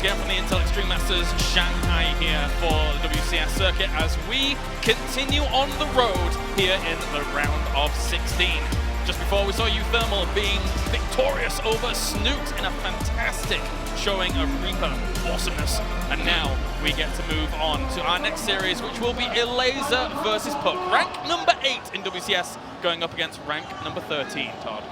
again from the Intel Extreme Masters Shanghai here for the WCS circuit as we continue on the road here in the round of 16. Just before we saw Thermal being victorious over Snoot in a fantastic showing of Reaper awesomeness. And now we get to move on to our next series, which will be Elazer versus puCK. Rank number 8 in WCS going up against rank number 13, Todd.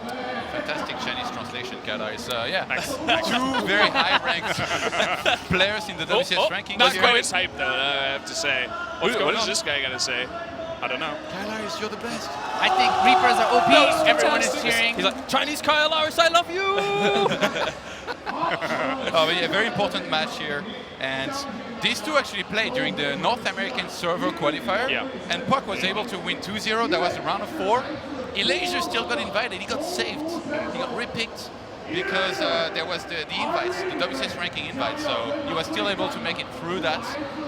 Fantastic Chinese translation, Kada. Is yeah, Nice. Two very high-ranked players in the WCS ranking. Not quite as hype, though, I have to say. What is this guy got to say? I don't know. Kylaris, you're the best. I think Reapers are OP. Everyone is cheering. He's like, Chinese Kylaris, I love you! Oh, yeah, very important match here. And these two actually played during the North American server qualifier. Yeah. And puCK was able to win 2-0. That was the round of 4. Elazer still got invited. He got saved. He got repicked because there was the invites, the WCS ranking invite. So he was still able to make it through that.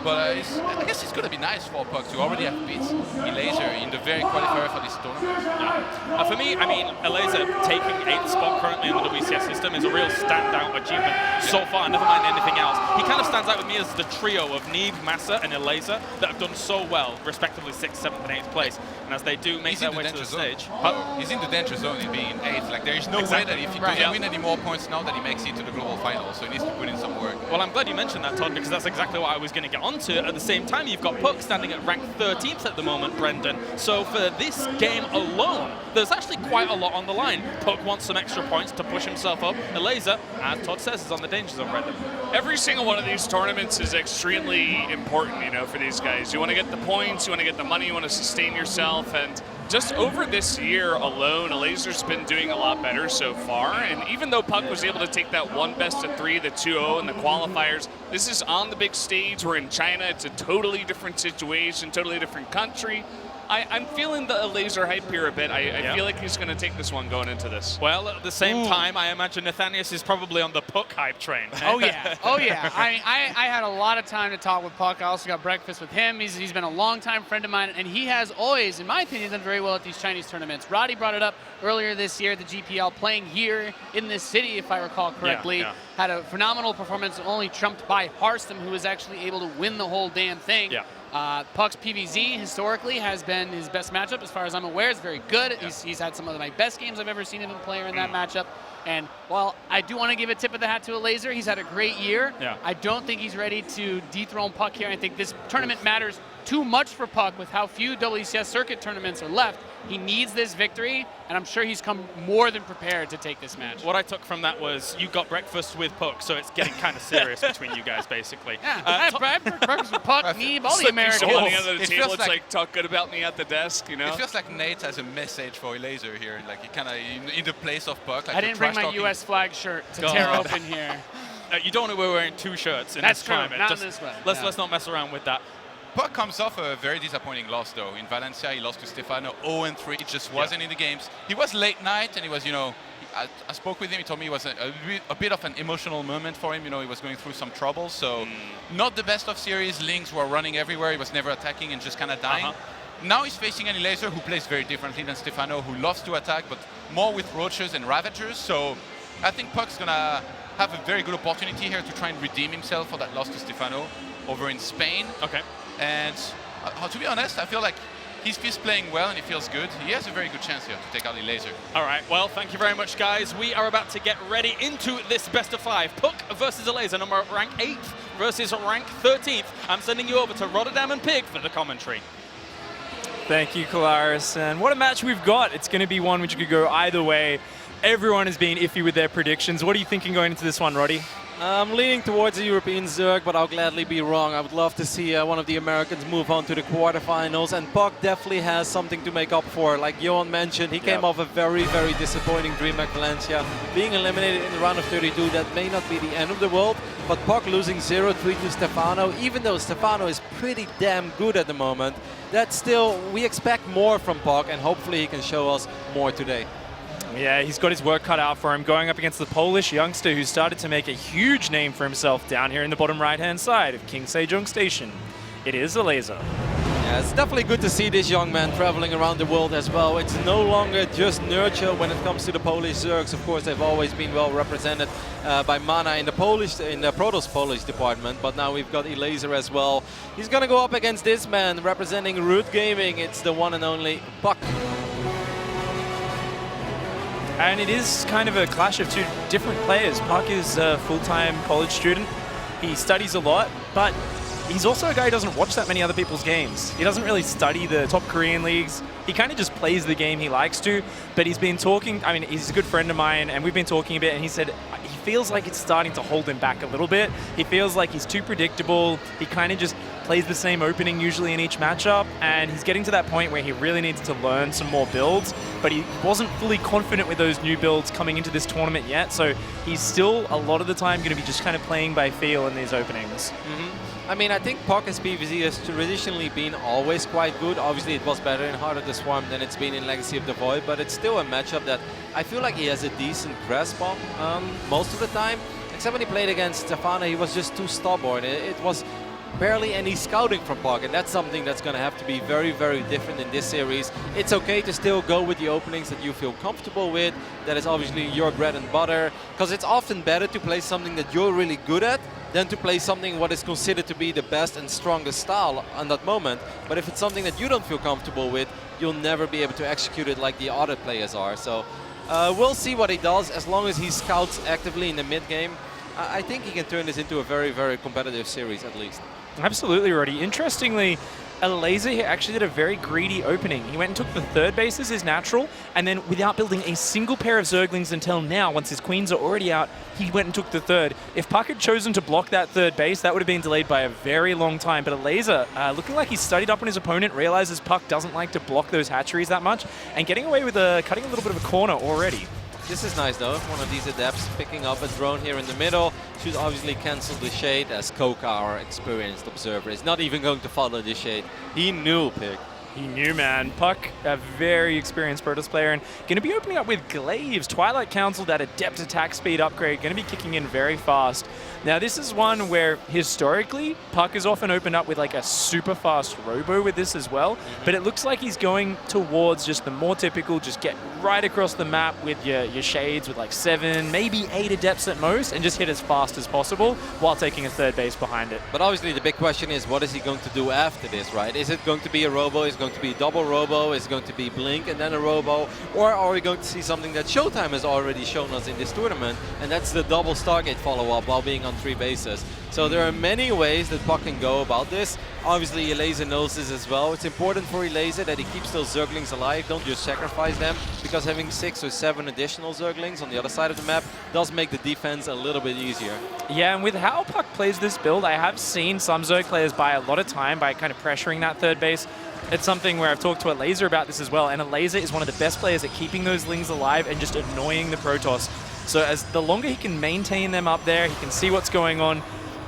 But I guess it's going to be nice for puCK to already have beat Elazer in the very qualifier for this tournament. Yeah. For me, I mean, Elazer taking 8th spot currently in the WCS system is a real standout achievement so far, never mind anything else. He kind of stands out with me as the trio of Neeb, Massa, and Elazer that have done so well, respectively 6th, 7th, and 8th place. And as they do make their way to the stage... He's in the danger zone in being 8th. Like, there is no way that if he doesn't win any more points now that he makes it to the global final, so he needs to put in some work. Well, I'm glad you mentioned that, Todd, because that's exactly what I was going to get onto. At the same time, you've got puCK standing at rank 13th at the moment, Brendan. So for this game alone, there's actually quite a lot on the line. puCK wants some extra points to push himself up. Elazer, as Todd says, is on the danger zone, Brendan. Every single one of these tournaments is extremely important, you know, for these guys. You want to get the points, you want to get the money, you want to sustain yourself, and just over this year alone, Elazer's been doing a lot better so far, and even though puCK was able to take that one best-of-3, the 2-0 in the qualifiers, this is on the big stage. We're in China. It's a totally different situation, totally different country. I'm feeling the Elazer hype here a bit. I feel like he's going to take this one going into this. Well, at the same time, I imagine Nathanius is probably on the puCK hype train. Oh, yeah. Oh, yeah. I had a lot of time to talk with puCK. I also got breakfast with him. He's been a longtime friend of mine, and he has always, in my opinion, done very well at these Chinese tournaments. Roddy brought it up earlier this year, the GPL, playing here in this city, if I recall correctly. Yeah. Had a phenomenal performance, only trumped by Harstem, who was actually able to win the whole damn thing. Yeah. puCK's PVZ historically has been his best matchup, as far as I'm aware. It's very good. Yeah. He's had some of my best games I've ever seen of him play in that matchup. And while I do want to give a tip of the hat to Elazer, he's had a great year. Yeah. I don't think he's ready to dethrone puCK here. I think this tournament matters too much for puCK with how few WCS circuit tournaments are left. He needs this victory, and I'm sure he's come more than prepared to take this match. What I took from that was you got breakfast with puCK, so it's getting kind of serious between you guys, basically. Yeah, I had breakfast with puCK, Neeb, all the Americans. On the other of the table, it's like talk good about me at the desk, you know? It feels like Nate has a message for Elazer here, like he kind of in the place of puCK. Like I didn't bring my US flag shirt to tear open here. You don't want to be wearing 2 shirts in this climate. Not in this way. Let's not mess around with that. puCK comes off a very disappointing loss, though. In Valencia, he lost to Stefano 0-3. It just wasn't in the games. He was late night, and he was, you know, I spoke with him. He told me it was a bit of an emotional moment for him. You know, he was going through some trouble. So not the best of series. Lings were running everywhere. He was never attacking and just kind of dying. Now he's facing an Elazer who plays very differently than Stefano, who loves to attack, but more with Roaches and Ravagers. So I think puCK's going to have a very good opportunity here to try and redeem himself for that loss to Stefano over in Spain. Okay. And to be honest, I feel like he's playing well and he feels good. He has a very good chance here to take out Elazer. All right, well, thank you very much, guys. We are about to get ready into this best of 5. puCK versus Elazer, number rank 8th versus rank 13th. I'm sending you over to Rotterdam and Pig for the commentary. Thank you, Kylaris. And what a match we've got. It's going to be one which could go either way. Everyone has been iffy with their predictions. What are you thinking going into this one, Roddy? I'm leaning towards the European Zerg, but I'll gladly be wrong. I would love to see one of the Americans move on to the quarterfinals, and puCK definitely has something to make up for. Like Johan mentioned, he came off a very, very disappointing DreamHack Valencia. Being eliminated in the round of 32, that may not be the end of the world, but puCK losing 0-3 to Stefano, even though Stefano is pretty damn good at the moment, that's still, we expect more from puCK, and hopefully he can show us more today. Yeah, he's got his work cut out for him, going up against the Polish youngster who started to make a huge name for himself down here in the bottom right-hand side of King Sejong Station. It is Elazer. Yeah, it's definitely good to see this young man traveling around the world as well. It's no longer just nurture when it comes to the Polish Zergs. Of course, they've always been well represented by Mana in the Protoss Polish department, but now we've got Elazer as well. He's gonna go up against this man representing Root Gaming. It's the one and only puCK. And it is kind of a clash of two different players. puCK is a full-time college student. He studies a lot, but he's also a guy who doesn't watch that many other people's games. He doesn't really study the top Korean leagues. He kind of just plays the game he likes to, but he's been talking, I mean, he's a good friend of mine, and we've been talking a bit, and he said he feels like it's starting to hold him back a little bit. He feels like he's too predictable. He kind of just plays the same opening usually in each matchup, and he's getting to that point where he really needs to learn some more builds, but he wasn't fully confident with those new builds coming into this tournament yet, so he's still a lot of the time going to be just kind of playing by feel in these openings. I mean, I think puCK as PvZ has traditionally been always quite good. Obviously, it was better in Heart of the Swarm than it's been in Legacy of the Void, but it's still a matchup that I feel like he has a decent grasp on most of the time. Except when he played against Stefano, he was just too stubborn. It was barely any scouting from puCK, and that's something that's going to have to be very, very different in this series. It's okay to still go with the openings that you feel comfortable with. That is obviously your bread and butter, because it's often better to play something that you're really good at than to play something what is considered to be the best and strongest style on that moment. But if it's something that you don't feel comfortable with, you'll never be able to execute it like the other players are. So we'll see what he does. As long as he scouts actively in the mid game, I think he can turn this into a very, very competitive series at least. Absolutely, Roddy. Interestingly, Elazer here actually did a very greedy opening. He went and took the third base as his natural, and then without building a single pair of Zerglings until now, once his queens are already out, he went and took the third. If puCK had chosen to block that third base, that would have been delayed by a very long time. But Elazer, looking like he's studied up on his opponent, realizes puCK doesn't like to block those hatcheries that much, and getting away with cutting a little bit of a corner already. This is nice though, one of these adepts picking up a drone here in the middle. Should obviously cancel the shade, as puCK, our experienced observer, is not even going to follow the shade. He knew, Pig. He knew, man. puCK, a very experienced Protoss player, and going to be opening up with Glaives. Twilight Council, that adept attack speed upgrade, going to be kicking in very fast. Now, this is one where, historically, puCK has often opened up with like a super fast robo with this as well, but it looks like he's going towards just the more typical, just get right across the map with your shades with like 7, maybe 8 adepts at most, and just hit as fast as possible while taking a third base behind it. But obviously the big question is, what is he going to do after this, right? Is it going to be a robo? Is it going to be double robo? Is it going to be blink and then a robo? Or are we going to see something that Showtime has already shown us in this tournament, and that's the double Stargate follow-up while being on 3 bases. So there are many ways that puCK can go about this. Obviously, Elazer knows this as well. It's important for Elazer that he keeps those Zerglings alive. Don't just sacrifice them, because having 6 or 7 additional Zerglings on the other side of the map does make the defense a little bit easier. Yeah, and with how puCK plays this build, I have seen some Zerg players buy a lot of time by kind of pressuring that third base. It's something where I've talked to Elazer about this as well, and Elazer is one of the best players at keeping those Lings alive and just annoying the Protoss. So as the longer he can maintain them up there, he can see what's going on,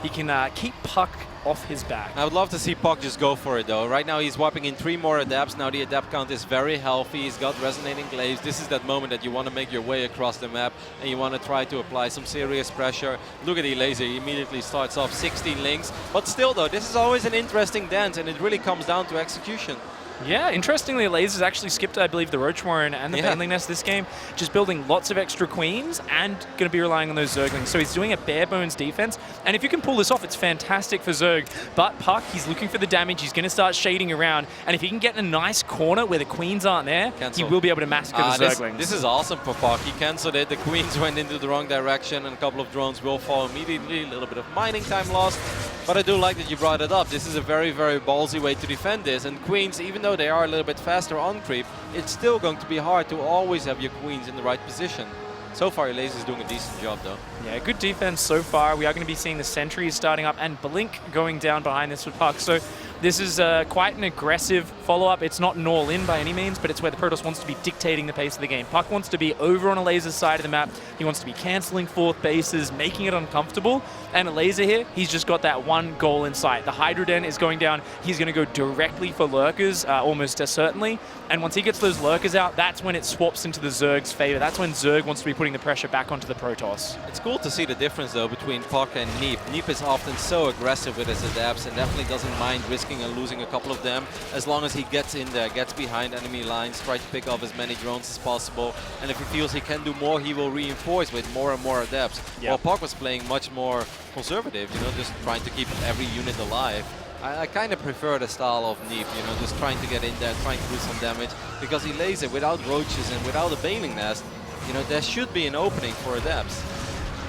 he can keep puCK off his back. I would love to see puCK just go for it though. Right now he's wiping in 3 more adepts. Now the adept count is very healthy. He's got resonating glaives. This is that moment that you want to make your way across the map and you want to try to apply some serious pressure. Look at Elazer, he immediately starts off 16 links. But still though, this is always an interesting dance, and it really comes down to execution. Yeah, interestingly, Elazer's actually skipped, I believe, the Roach Warren and the Baneling Nest this game, just building lots of extra queens and going to be relying on those Zerglings. So he's doing a bare bones defense, and if you can pull this off, it's fantastic for Zerg. But puCK, he's looking for the damage, he's going to start shading around, and if he can get in a nice corner where the queens aren't there, he will be able to massacre the Zerglings. This is awesome for puCK. He cancelled it, the queens went into the wrong direction, and a couple of drones will fall immediately, a little bit of mining time lost. But I do like that you brought it up. This is a very, very ballsy way to defend this, and queens, even though they are a little bit faster on creep, it's still going to be hard to always have your queens in the right position. So far, Elazer is doing a decent job, though. Yeah, good defense so far. We are going to be seeing the sentries starting up and Blink going down behind this with puCK. So this is quite an aggressive follow-up. It's not an all-in by any means, but it's where the Protoss wants to be dictating the pace of the game. puCK wants to be over on Elazer's side of the map. He wants to be cancelling 4th bases, making it uncomfortable. And Elazer here, he's just got that one goal in sight. The Hydra Den is going down. He's going to go directly for Lurkers, almost certainly. And once he gets those Lurkers out, that's when it swaps into the Zerg's favor. That's when Zerg wants to be putting the pressure back onto the Protoss. It's cool to see the difference, though, between puCK and Neep. Neep is often so aggressive with his adapts and definitely doesn't mind risking risking and losing a couple of them, as long as he gets in there, gets behind enemy lines, try to pick off as many drones as possible, and if he feels he can do more, he will reinforce with more and more adepts. While puCK was playing much more conservative, you know, just trying to keep every unit alive. I kind of prefer the style of Neep, you know, just trying to get in there, trying to do some damage, because Elazer, without roaches and without a Baneling Nest, you know, there should be an opening for adepts.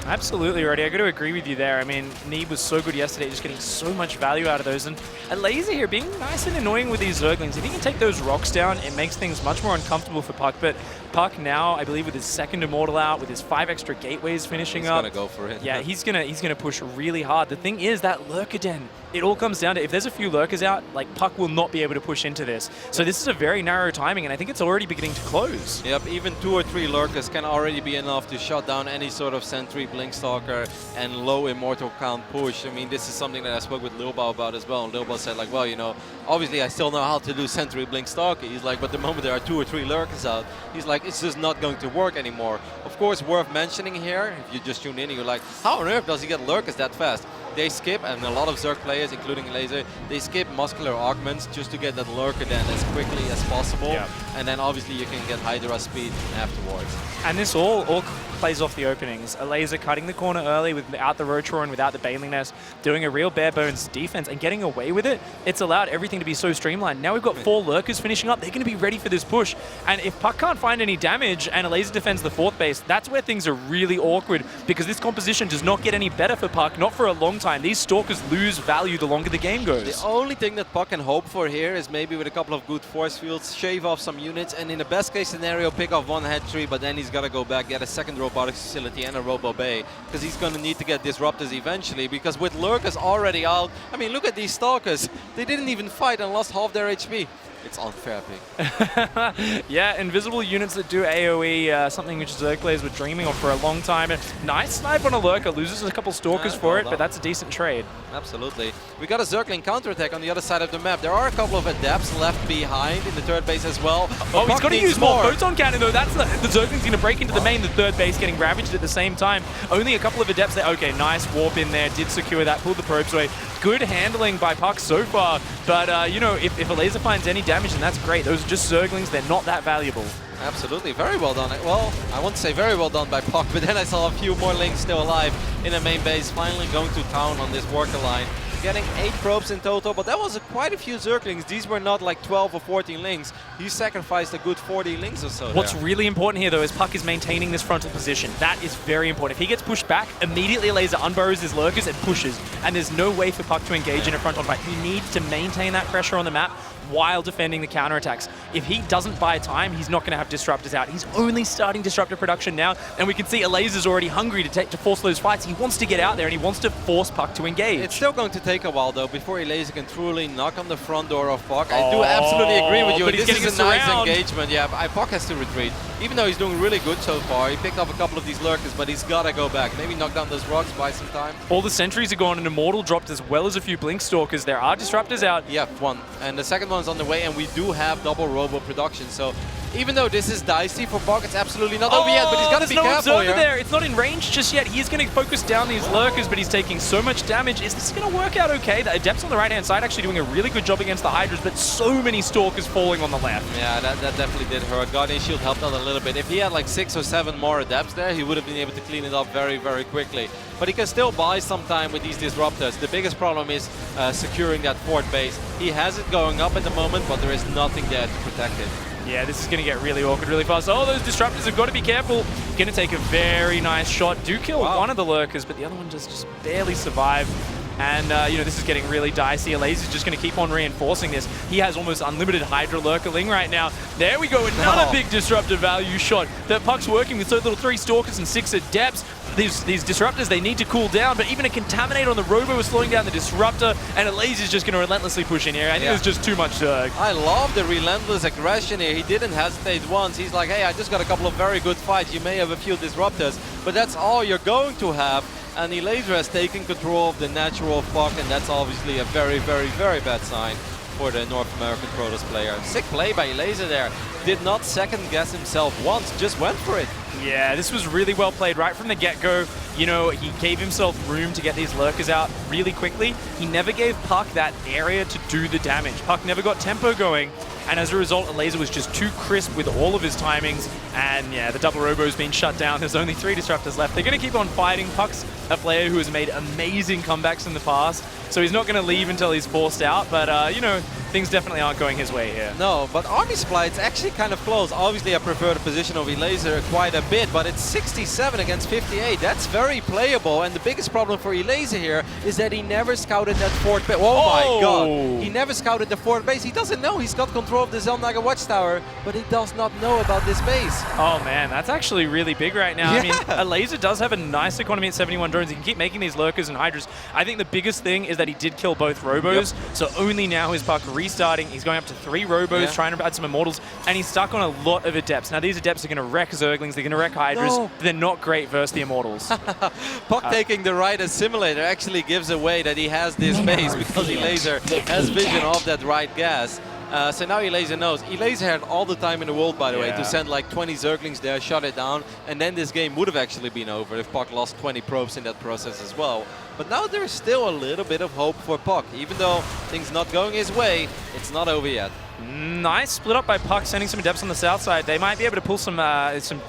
Absolutely, Roddy. I got to agree with you there. I mean, Neeb was so good yesterday, just getting so much value out of those. And Elazer here being nice and annoying with these Zerglings. If he can take those rocks down, it makes things much more uncomfortable for puCK. But puCK now, I believe, with his second Immortal out, with his 5 extra gateways finishing up. He's going to go for it. Yeah, he's gonna push really hard. The thing is, that Lurker Den, it all comes down to, if there's a few Lurkers out, like, puCK will not be able to push into this. So this is a very narrow timing, and I think it's already beginning to close. Yep, even 2 or 3 Lurkers can already be enough to shut down any sort of Sentry, Blinkstalker, and low Immortal count push. I mean, this is something that I spoke with Lilbao about as well. And Lilbao said, like, well, you know, obviously I still know how to do Sentry, Blinkstalker. He's like, but the moment there are 2 or 3 Lurkers out, he's like, it's just not going to work anymore. Of course, worth mentioning here, if you just tune in, you're like, how on earth does he get Lurkers that fast? They skip, and a lot of Zerg players, including Elazer, they skip muscular augments just to get that Lurker Den as quickly as possible. Yeah. And then obviously you can get Hydra speed afterwards. And this all plays off the openings. Elazer cutting the corner early without the Rotron, without the Baneling Nest, doing a real bare bones defense and getting away with it. It's allowed everything to be so streamlined. Now we've got 4 Lurkers finishing up. They're going to be ready for this push. And if puCK can't find any damage and Elazer defends the 4th base, that's where things are really awkward, because this composition does not get any better for puCK, not for a long time. These Stalkers lose value the longer the game goes. The only thing that puCK can hope for here is maybe with a couple of good force fields, shave off some units, and in the best case scenario, pick off 1 head tree, but then he's got to go back, get a second robotics facility and a Robo Bay, because he's going to need to get disruptors eventually, because with Lurkers already out, I mean, look at these Stalkers. They didn't even fight and lost half their HP. It's unfair, Pig. Yeah, invisible units that do AoE, something which Zerg players were dreaming of for a long time. And nice snipe on a Lurker, loses a couple Stalkers for it, but that's a decent trade. Absolutely. We got a Zergling counterattack on the other side of the map. There are a couple of adepts left behind in the 3rd base as well. Oh, he's got to use more photon cannon though. That's the Zergling's going to break into the main, the 3rd base getting ravaged at the same time. Only a couple of adepts there. Okay, nice warp in there, did secure that, pulled the probes away. Good handling by puCK so far, but you know, if Elazer finds any damage, then that's great. Those are just Zerglings, they're not that valuable. Absolutely, very well done. Well, I won't say very well done by puCK, but then I saw a few more Lings still alive in the main base, finally going to town on this worker line. Getting 8 probes in total, but that was quite a few Zerglings. These were not like 12 or 14 Lings. He sacrificed a good 40 Lings or so. What's really important here, though, is puCK is maintaining this frontal position. That is very important. If he gets pushed back, immediately Elazer unburrows his Lurkers and pushes. And there's no way for puCK to engage in a frontal fight. He needs to maintain that pressure on the map while defending the counterattacks. If he doesn't buy time, he's not going to have disruptors out. He's only starting disruptor production now, and we can see Elazer's already hungry to force those fights. He wants to get out there, and he wants to force puCK to engage. It's still going to take a while, though, before Elazer can truly knock on the front door of puCK. I do absolutely agree with you. But this is a nice engagement. Yeah, puCK has to retreat. Even though he's doing really good so far, he picked up a couple of these Lurkers, but he's got to go back. Maybe knock down those rocks, buy some time. All the sentries are gone, and Immortal dropped as well as a few Blinkstalkers. There are disruptors out. Yeah, 1. And the second one's on the way, and we do have double robo production. So even though this is dicey for puCK, it's absolutely not over yet, but he's got to be careful here. There. It's not in range just yet. He's going to focus down these Lurkers, but he's taking so much damage. Is this going to work out okay? The Adepts on the right-hand side actually doing a really good job against the Hydras, but so many Stalkers falling on the left. Yeah, that definitely did hurt. Guardian Shield helped out a little bit. If he had like 6 or 7 more Adepts there, he would have been able to clean it up very, very quickly. But he can still buy some time with these Disruptors. The biggest problem is securing that 4th base. He has it going up at the moment, but there is nothing there to protect it. Yeah, this is going to get really awkward really fast. Oh, those Disruptors have got to be careful. Going to take a very nice shot. Do kill one of the Lurkers, but the other one just barely survived. And, you know, this is getting really dicey. Elazer's just going to keep on reinforcing this. He has almost unlimited Hydra Lurkerling right now. There we go, another big disruptor value shot that puCK's working with. So little 3 Stalkers and 6 Adepts. These Disruptors, they need to cool down, but even a Contaminate on the Robo is slowing down the Disruptor, and Elazer's just going to relentlessly push in here. I think there's just too much Zerg. I love the relentless aggression here. He didn't hesitate once. He's like, hey, I just got a couple of very good fights. You may have a few Disruptors, but that's all you're going to have. And Elazer has taken control of the natural puCK, and that's obviously a very, very, very bad sign for the North American Protoss player. Sick play by Elazer there. Did not second guess himself once, just went for it. Yeah, this was really well played right from the get-go. you know, he gave himself room to get these lurkers out really quickly. He never gave puCK that area to do the damage. puCK never got tempo going, and as a result, Elazer was just too crisp with all of his timings, and yeah, the double robo's been shut down. There's only 3 disruptors left. They're going to keep on fighting. puCK's a player who has made amazing comebacks in the past, so he's not going to leave until he's forced out, but, you know, things definitely aren't going his way here. No, but Army Split's actually kind of close. Obviously, I prefer the position of Elazer quite a bit, but it's 67 against 58. That's very playable, and the biggest problem for Elazer here is that he never scouted that fourth base. Oh my god! He never scouted the fourth base. He doesn't know. He's got control of the Zelnaga Watchtower, but he does not know about this base. Oh man, that's actually really big right now. Yeah. I mean, Elazer does have a nice economy at 71 drones. He can keep making these lurkers and hydras. I think the biggest thing is that he did kill both robos, so only now is puCK restarting. He's going up to 3 robos, trying to add some immortals, and he's stuck on a lot of adepts. Now these adepts are going to wreck Zerglings, they're going to wreck hydras. They're not great versus the immortals. puCK taking the right assimilator actually gives away that he has this base because Elazer has vision of that right gas. So now Elazer knows. Elazer had all the time in the world, by the way, to send like 20 Zerglings there, shut it down, and then this game would have actually been over if puCK lost 20 probes in that process as well. But now there's still a little bit of hope for puCK. Even though things not going his way, it's not over yet. Nice split up by puCK, sending some adepts on the south side. They might be able to pull some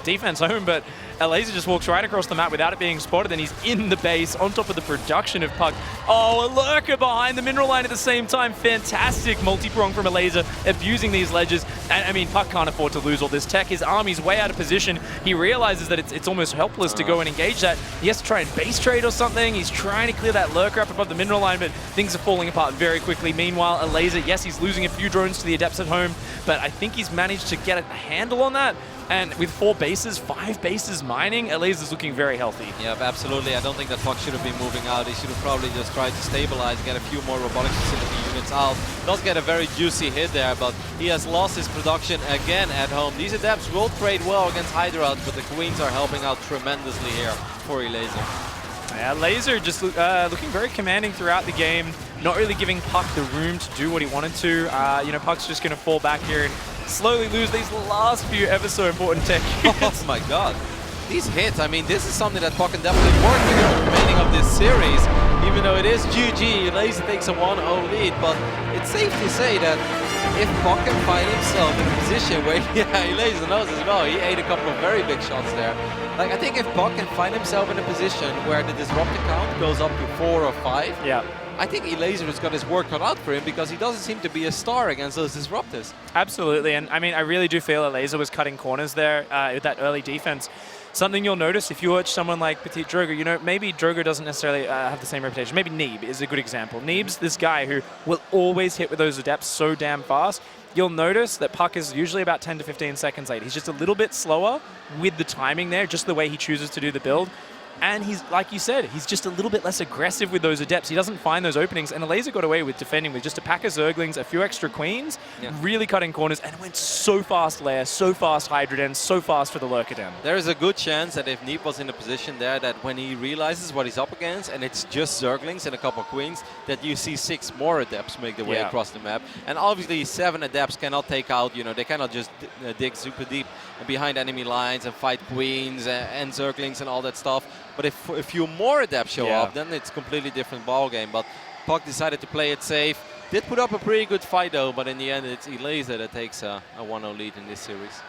defense home, but Elazer just walks right across the map without it being spotted, and he's in the base on top of the production of puCK. Oh, a lurker behind the mineral line at the same time. Fantastic multi-prong from Elazer, abusing these ledges. And I mean, puCK can't afford to lose all this tech. His army's way out of position. He realizes that it's almost helpless to go and engage that. He has to try and base trade or something. He's trying to clear that lurker up above the mineral line, but things are falling apart very quickly. Meanwhile, Elazer, yes, he's losing a few drones to the adepts at home, but I think he's managed to get a handle on that. And with 4 bases, 5 bases mining, Elazer's looking very healthy. Yeah, absolutely. I don't think that puCK should have been moving out. He should have probably just tried to stabilize, get a few more robotic facility units out. Does get a very juicy hit there, but he has lost his production again at home. These adepts will trade well against Hydra, but the Queens are helping out tremendously here for Elazer. Yeah, Elazer just looking very commanding throughout the game, not really giving puCK the room to do what he wanted to. You know, puCK's just going to fall back here and slowly lose these last few ever so important tech units. Oh my god. These hits, I mean, this is something that puCK can definitely work with in the remaining of this series. Even though it is GG, Elazer takes a 1-0 lead, but it's safe to say that if puCK can find himself in a position where, Elazer knows as well, he ate a couple of very big shots there. Like, I think if puCK can find himself in a position where the disruptor count goes up to 4 or 5, I think Elazer has got his work cut out for him because he doesn't seem to be a star against those disruptors. Absolutely, and I mean, I really do feel Elazer was cutting corners there with that early defense. Something you'll notice if you watch someone like Petit Drogo, you know, maybe Drogo doesn't necessarily have the same reputation. Maybe Neeb is a good example. Neeb's this guy who will always hit with those adepts so damn fast. You'll notice that puCK is usually about 10 to 15 seconds late. He's just a little bit slower with the timing there, just the way he chooses to do the build. And he's, like you said, he's just a little bit less aggressive with those adepts. He doesn't find those openings. And Elazer got away with defending with just a pack of Zerglings, a few extra Queens, really cutting corners, and it went so fast Lair, so fast Hydra Den, so fast for the Lurker Den. There is a good chance that if Neeb was in a position there, that when he realizes what he's up against, and it's just Zerglings and a couple of Queens, that you see 6 more adepts make their way across the map. And obviously 7 adepts cannot take out, you know, they cannot just dig super deep behind enemy lines and fight Queens and Zerglings and all that stuff. But if a few more adepts show up, then it's a completely different ball game. But puCK decided to play it safe. Did put up a pretty good fight though, but in the end it's Elazer that takes a 1-0 lead in this series.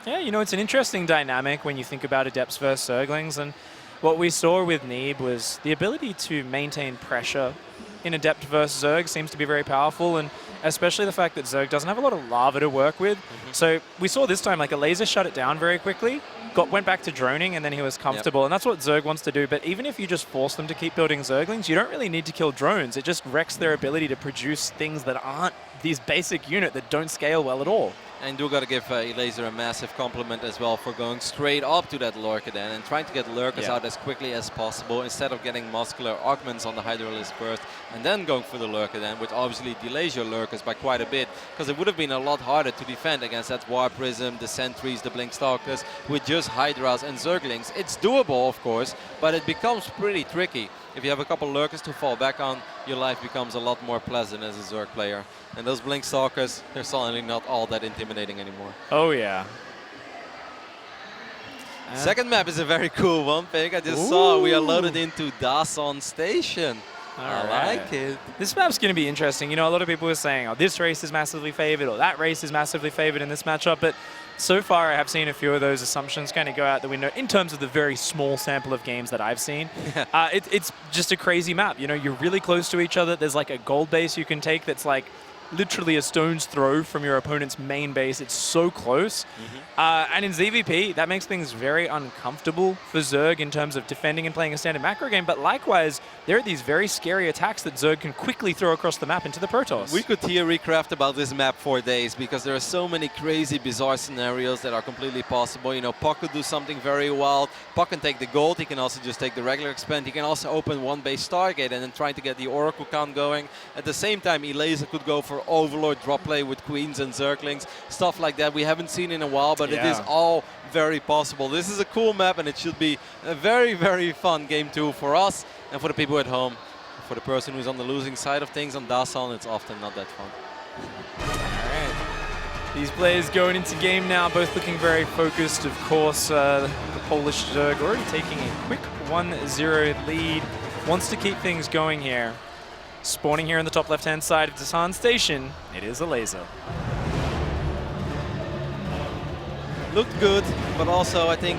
Yeah, you know, it's an interesting dynamic when you think about adepts versus Zerglings, and what we saw with Neeb was the ability to maintain pressure in adept versus Zerg seems to be very powerful, and especially the fact that Zerg doesn't have a lot of lava to work with. So we saw this time, like, Elazer shut it down very quickly, went back to droning, and then he was comfortable. And that's what Zerg wants to do. But even if you just force them to keep building Zerglings, you don't really need to kill drones. It just wrecks their ability to produce things that aren't these basic unit that don't scale well at all. And do got to give Elazer a massive compliment as well for going straight up to that Lurker Den and trying to get Lurkers out as quickly as possible instead of getting muscular augments on the Hydra list first and then going for the Lurker Den, which obviously delays your Lurkers by quite a bit, because it would have been a lot harder to defend against that War Prism, the Sentries, the Blink Stalkers with just Hydras and Zerglings. It's doable, of course, but it becomes pretty tricky. If you have a couple Lurkers to fall back on, your life becomes a lot more pleasant as a Zerg player. And those Blink Stalkers, they're suddenly not all that intimidating anymore. Oh, yeah. Second map is a very cool one, Pick. I just saw we are loaded into Dasan Station. I like it. This map's going to be interesting. You know, a lot of people are saying, oh, this race is massively favored, or that race is massively favored in this matchup, but so far I have seen a few of those assumptions kind of go out the window in terms of the very small sample of games that I've seen. It's just a crazy map. You know, you're really close to each other. There's like a gold base you can take that's like literally a stone's throw from your opponent's main base. It's so close. And in ZvP, that makes things very uncomfortable for Zerg in terms of defending and playing a standard macro game. But likewise, there are these very scary attacks that Zerg can quickly throw across the map into the Protoss. We could theory craft about this map for days because there are so many crazy, bizarre scenarios that are completely possible. You know, puCK could do something very wild. puCK can take the gold. He can also just take the regular expand. He can also open one base Stargate and then try to get the Oracle count going. At the same time, Elazer could go for Overlord drop play with Queens and Zerglings, stuff like that we haven't seen in a while, but it is all very possible. This is a cool map and it should be a very, very fun game too for us and for the people at home. For the person who's on the losing side of things on Dasan, it's often not that fun. Alright. These players going into game now, both looking very focused. Of course, the Polish Zerg already taking a quick 1-0 lead. Wants to keep things going here. Spawning here on the top left-hand side of Dasan Station, it is Elazer. Looked good, but also I think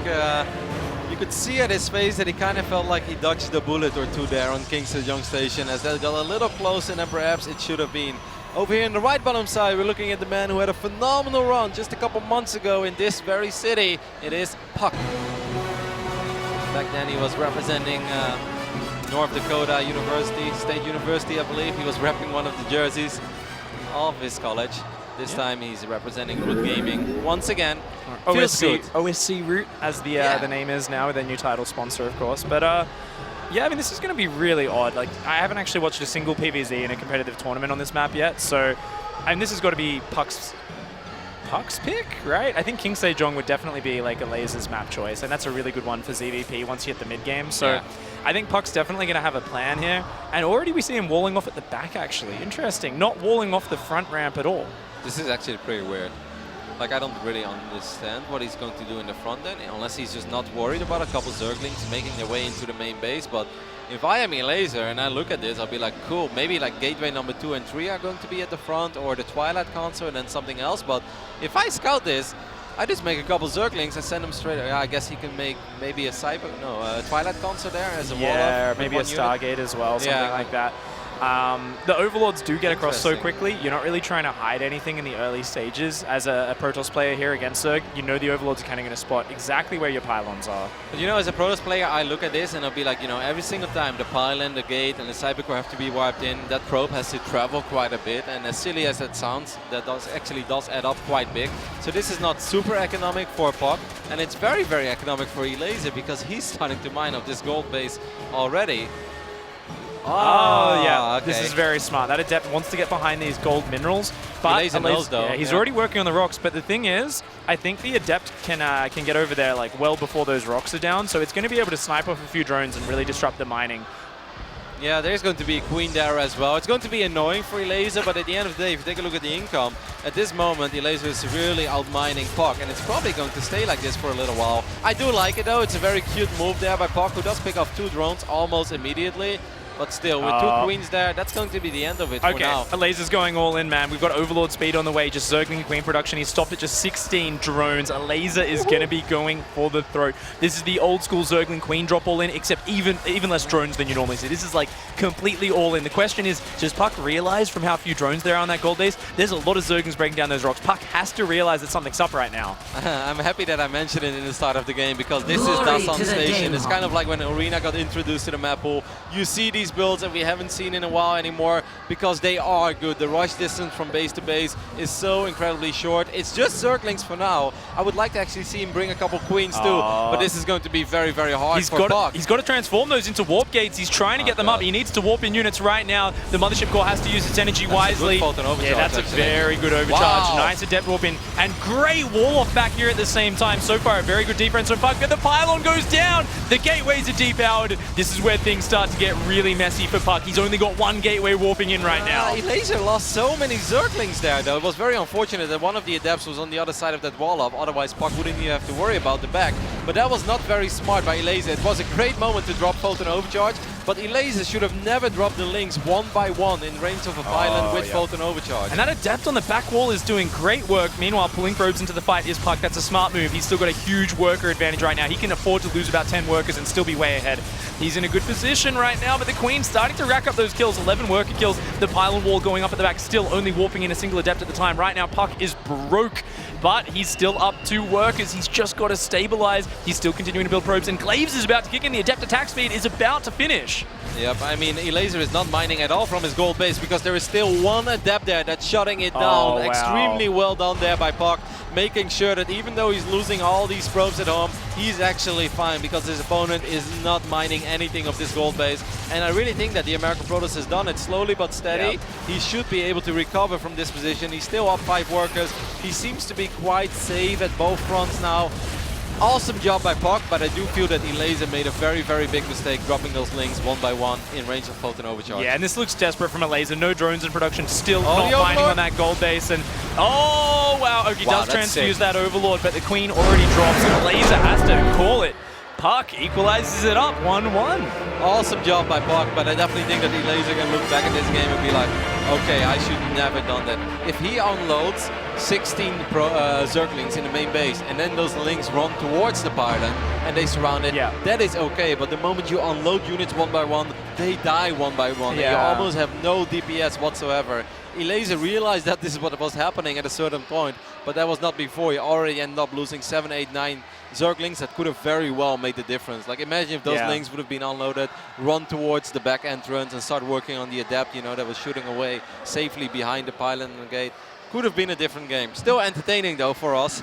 you could see at his face that he kind of felt like he dodged a bullet or two there on King Sejong Station, as that got a little closer than perhaps it should have been. Over here in the right bottom side, we're looking at the man who had a phenomenal run just a couple months ago in this very city. It is puCK. Back then he was representing North Dakota University, State University, I believe. He was repping one of the jerseys of his college. This time he's representing Root Gaming once again. OSC Root, as the name is now, with their new title sponsor, of course. But yeah, I mean, this is going to be really odd. Like, I haven't actually watched a single PvZ in a competitive tournament on this map yet, so this has got to be puCK's pick, right? I think King Sejong would definitely be like Elazer's map choice, and that's a really good one for ZvP once you hit the mid game. So I think puCK's definitely going to have a plan here, and already we see him walling off at the back. Actually, interesting, not walling off the front ramp at all. This is actually pretty weird. Like, I don't really understand what he's going to do in the front end, unless he's just not worried about a couple Zerglings making their way into the main base. But if I am Elazer and I look at this, I'll be like, cool, maybe like gateway number 2 and 3 are going to be at the front, or the Twilight console and then something else. But if I scout this, I just make a couple Zerglings and send them straight. I guess he can make maybe a Twilight console there as a wall-up. Yeah, maybe a Stargate as well, something like that. The Overlords do get across so quickly. You're not really trying to hide anything in the early stages. As a Protoss player here against Zerg, you know the Overlords are kind of going to spot exactly where your pylons are. But you know, as a Protoss player, I look at this and I'll be like, you know, every single time the pylon, the gate, and the Cybercore have to be wiped in, that probe has to travel quite a bit. And as silly as that sounds, that actually does add up quite big. So this is not super economic for puCK, and it's very, very economic for Elazer because he's starting to mine up this gold base already. Oh, yeah, okay. This is very smart. That Adept wants to get behind these gold minerals, but he's already working on the rocks. But the thing is, I think the Adept can get over there like well before those rocks are down, so it's going to be able to snipe off a few drones and really disrupt the mining. Yeah, there's going to be a Queen there as well. It's going to be annoying for Elazer, but at the end of the day, if you take a look at the income, at this moment, Elazer is really outmining puCK, and it's probably going to stay like this for a little while. I do like it, though. It's a very cute move there by puCK, who does pick up 2 drones almost immediately. But still, with 2 queens there, that's going to be the end of it for now. Elazer's going all in, man. We've got Overlord speed on the way, just Zergling queen production. He's stopped at just 16 drones. Elazer is going to be going for the throat. This is the old school Zergling queen drop all in, except even less drones than you normally see. This is like completely all in. The question is, does puCK realize from how few drones there are on that gold base? There's a lot of Zerglings breaking down those rocks. puCK has to realize that something's up right now. I'm happy that I mentioned it in the start of the game, because this is Dasan Station. It's kind of like when Arena got introduced to the map pool. You see these builds that we haven't seen in a while anymore, because they are good. The rush distance from base to base is so incredibly short. It's just Zerglings for now. I would like to actually see him bring a couple queens too, but this is going to be very, very hard for puCK. He's got to transform those into warp gates. He's trying to get them up. He needs to warp in units right now. The Mothership Core has to use its energy wisely. Yeah, that's a very good overcharge. Wow. Nice Adept warp in, and great wall off back here at the same time. So far, a very good defense from puCK. The pylon goes down. The gateways are depowered. This is where things start to get really really messy for puCK. He's only got one gateway warping in right now. Elazer lost so many Zerglings there, though. It was very unfortunate that one of the Adepts was on the other side of that wall up. Otherwise, puCK wouldn't even have to worry about the back. But that was not very smart by Elazer. It was a great moment to drop Photon Overcharge, but Elazer should have never dropped the Lings one by one in range of a pylon with Photon Overcharge. And that Adept on the back wall is doing great work. Meanwhile, pulling probes into the fight is puCK. That's a smart move. He's still got a huge worker advantage right now. He can afford to lose about 10 workers and still be way ahead. He's in a good position right now, but the Queen's starting to rack up those kills. 11 worker kills. The pylon wall going up at the back, still only warping in a single Adept at the time. Right now, puCK is broke, but he's still up 2 workers. He's just got to stabilize. He's still continuing to build probes, and Glaves is about to kick in. The Adept attack speed is about to finish. Yep, I mean, Elazer is not mining at all from his gold base because there is still one Adept there that's shutting it down. Oh, wow. Extremely well done there by puCK, making sure that even though he's losing all these probes at home, he's actually fine because his opponent is not mining anything of this gold base. And I really think that the American Protoss has done it slowly but steady. Yep. He should be able to recover from this position. He's still up 5 workers. He seems to be quite safe at both fronts now. Awesome job by puCK, but I do feel that Elazer made a very, very big mistake dropping those Lings one by one in range of Photon Overcharge. Yeah, and this looks desperate from Elazer. No drones in production, still not mining on that gold base. And oh, wow, Oki does transfuse that Overlord, but the Queen already drops, and Elazer has to call it. puCK equalizes it up 1-1. Awesome job by puCK, but I definitely think that Elazer can look back at this game and be like, okay, I should never done that. If he unloads 16 Zerglings in the main base and then those Lings run towards the pylon and they surround it, that is okay. But the moment you unload units one by one, they die one by one. And you almost have no DPS whatsoever. Elazer realized that this is what was happening at a certain point, but that was not before. He already ended up losing 7, 8, 9 Zerglings that could have very well made the difference. Like, imagine if those Lings would have been unloaded, run towards the back entrance and start working on the Adept, you know, that was shooting away safely behind the pylon and the gate. Could have been a different game. Still entertaining though for us.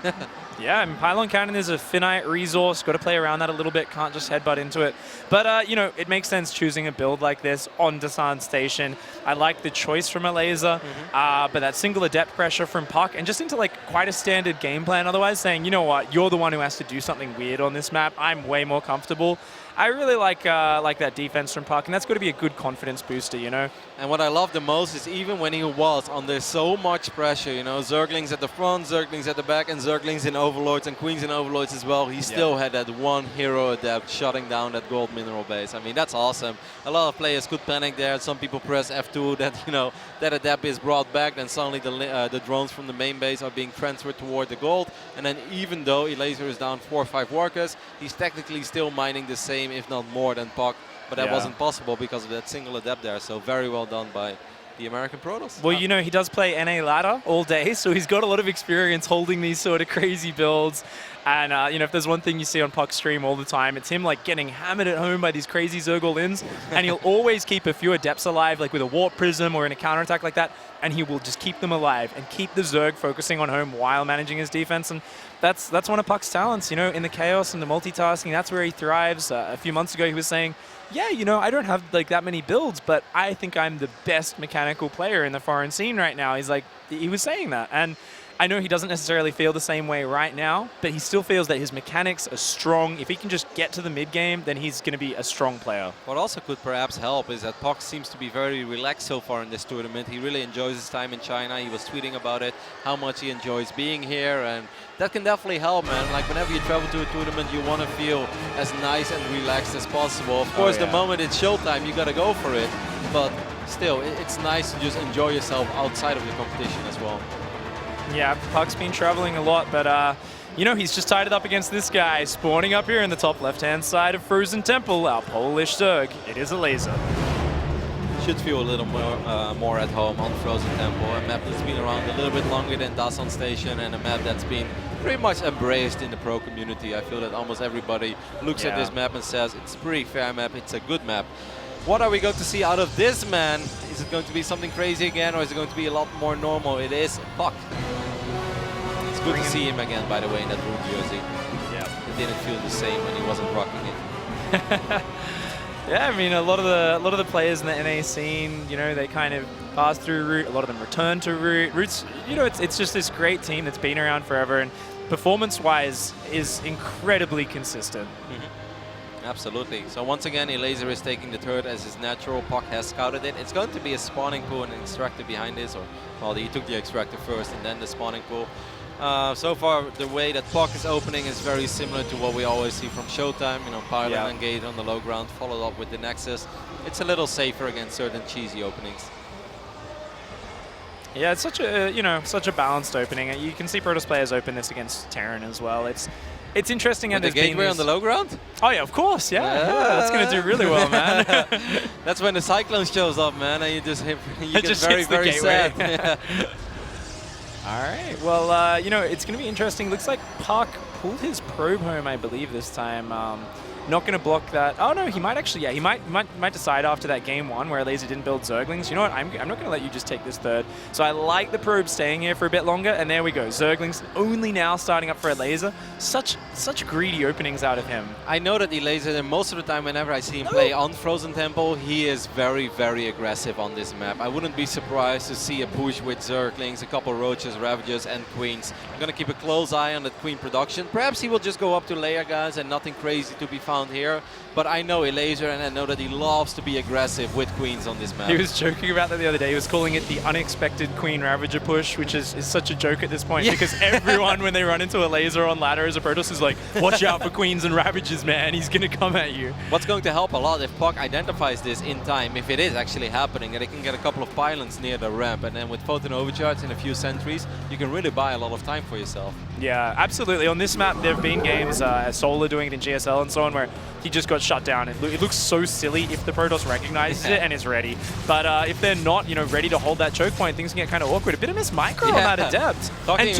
Yeah, I mean, Pylon Cannon is a finite resource. Got to play around that a little bit. Can't just headbutt into it. But, you know, it makes sense choosing a build like this on Dasan Station. I like the choice from Elazer, but that single Adept pressure from puCK and just into, like, quite a standard game plan otherwise, saying, you know what, you're the one who has to do something weird on this map. I'm way more comfortable. I really like that defense from puCK, and that's going to be a good confidence booster, you know? And what I love the most is even when he was under so much pressure, you know, Zerglings at the front, Zerglings at the back, and Zerglings in Overlords and Queens in Overlords as well, he still had that one hero Adept shutting down that gold mineral base. I mean, that's awesome. A lot of players could panic there. Some people press F2, that, you know, that Adept is brought back, then suddenly the drones from the main base are being transferred toward the gold. And then even though Elazer is down 4 or 5 workers, he's technically still mining the same, if not more than puCK. But that wasn't possible because of that single Adept there. So very well done by the American Protoss. Well, you know, he does play NA ladder all day, so he's got a lot of experience holding these sort of crazy builds. And, you know, if there's one thing you see on puCK stream all the time, it's him, like, getting hammered at home by these crazy Zerg all-ins. And he'll always keep a few Adepts alive, like with a Warp Prism or in a counterattack like that. And he will just keep them alive and keep the Zerg focusing on home while managing his defense. And that's one of puCK's talents, you know, in the chaos and the multitasking. That's where he thrives. A few months ago, he was saying, yeah, you know, I don't have, like, that many builds, but I think I'm the best mechanical player in the foreign scene right now. He's like, he was saying that. And I know he doesn't necessarily feel the same way right now, but he still feels that his mechanics are strong. If he can just get to the mid-game, then he's going to be a strong player. What also could perhaps help is that puCK seems to be very relaxed so far in this tournament. He really enjoys his time in China. He was tweeting about it, how much he enjoys being here, and that can definitely help, man. Like, whenever you travel to a tournament, you want to feel as nice and relaxed as possible. Of course, the moment it's showtime, you got to go for it, but still, it's nice to just enjoy yourself outside of the competition as well. Yeah, puCK's been traveling a lot, but, you know, he's just tied it up against this guy, spawning up here in the top left-hand side of Frozen Temple, our Polish Zerg. It is Elazer. Should feel a little more at home on Frozen Temple, a map that's been around a little bit longer than Dasan Station, and a map that's been pretty much embraced in the pro community. I feel that almost everybody looks at this map and says it's a pretty fair map, it's a good map. What are we going to see out of this man? Is it going to be something crazy again, or is it going to be a lot more normal? It is puCK. It's good to see him again, by the way, in that blue jersey. Yeah, it didn't feel the same when he wasn't rocking it. Yeah, I mean, a lot of the players in the NA scene, you know, they kind of pass through Root. A lot of them return to Root. Root's, you know, it's just this great team that's been around forever, and performance-wise is incredibly consistent. Absolutely. So once again, Elazer is taking the turret as his natural. puCK has scouted it. It's going to be a spawning pool and an extractor behind this, or well, he took the extractor first and then the spawning pool. So far, the way that puCK is opening is very similar to what we always see from Showtime. You know, pylon and gate on the low ground, followed up with the Nexus. It's a little safer against certain cheesy openings. Yeah, it's such a such a balanced opening. You can see Protoss players open this against Terran as well. It's interesting. And the gateway on the low ground? Oh yeah, of course. Yeah, that's gonna do really well, man. That's when the Cyclone shows up, man, and you just hit, you get very, very sad. Yeah. All right. Well, it's going to be interesting. Looks like puCK pulled his probe home, I believe, this time. Not going to block that. Oh no, he might actually. Yeah, he might decide after that game 1 where Elazer didn't build Zerglings. You know what? I'm not going to let you just take this third. So I like the probe staying here for a bit longer. And there we go. Zerglings only now starting up for Elazer. Such greedy openings out of him. I know that Elazer, and most of the time whenever I see him play on Frozen Temple, he is very, very aggressive on this map. I wouldn't be surprised to see a push with Zerglings, a couple Roaches, Ravagers, and Queens. I'm going to keep a close eye on that Queen production. Perhaps he will just go up to layer guys and nothing crazy to be found here, but I know Elazer, and I know that he loves to be aggressive with Queens on this map. He was joking about that the other day. He was calling it the unexpected Queen Ravager push, which is such a joke at this point because everyone, when they run into Elazer on ladder as a Protoss, is like, watch out for Queens and Ravagers, man. He's going to come at you. What's going to help a lot if puCK identifies this in time, if it is actually happening, and they can get a couple of pylons near the ramp, and then with Photon Overcharge and a few sentries, you can really buy a lot of time for yourself. Yeah, absolutely. On this map, there have been games, Solar doing it in GSL and so on, where he just got shut down. It looks so silly if the Protoss recognizes it and is ready. But if they're not, ready to hold that choke point, things can get kind of awkward. A bit of miss micro on that Adept. And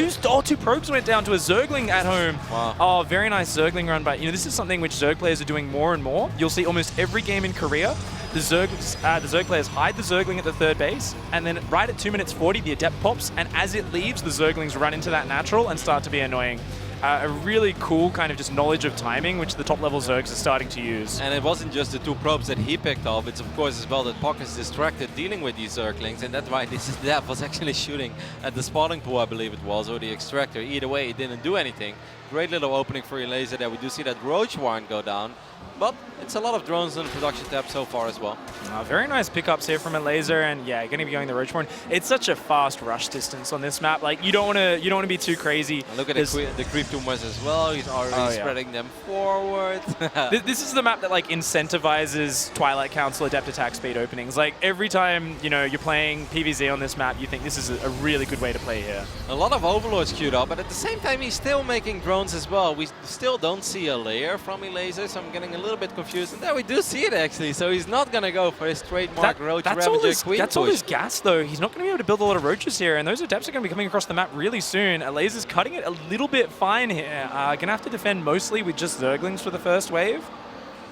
two probes went down to a Zergling at home. Wow. Oh, very nice Zergling run. But this is something which Zerg players are doing more and more. You'll see almost every game in Korea, the Zerg players hide the Zergling at the third base, and then right at 2 minutes 40, the Adept pops, and as it leaves, the Zerglings run into that natural and start to be annoying. A really cool kind of just knowledge of timing, which the top-level Zergs are starting to use. And it wasn't just the 2 probes that he picked off, it's of course as well that puCK is distracted dealing with these Zerglings, and that's why this Adept was actually shooting at the spawning pool, I believe it was, or the extractor. Either way, it didn't do anything. Great little opening for Elazer there. We do see that Roach Warren go down, but it's a lot of drones on the production tab so far as well. Very nice pickups here from Elazer, and yeah, going to be going the Roach Warren. It's such a fast rush distance on this map. Like you don't want to be too crazy. And look at the creep tumors as well. He's already spreading them forward. This is the map that like incentivizes Twilight Council Adept attack speed openings. Like every time you're playing PvZ on this map, you think this is a really good way to play here. A lot of Overlords queued up, but at the same time he's still making drones as well. We still don't see a layer from Elazer, so I'm getting a little bit confused. And there we do see it actually, so he's not going to go for his trademark Roach Ravager Queen That's push. all his gas though. He's not going to be able to build a lot of Roaches here, and those Adepts are going to be coming across the map really soon. Elazer's cutting it a little bit fine here. Going to have to defend mostly with just Zerglings for the first wave.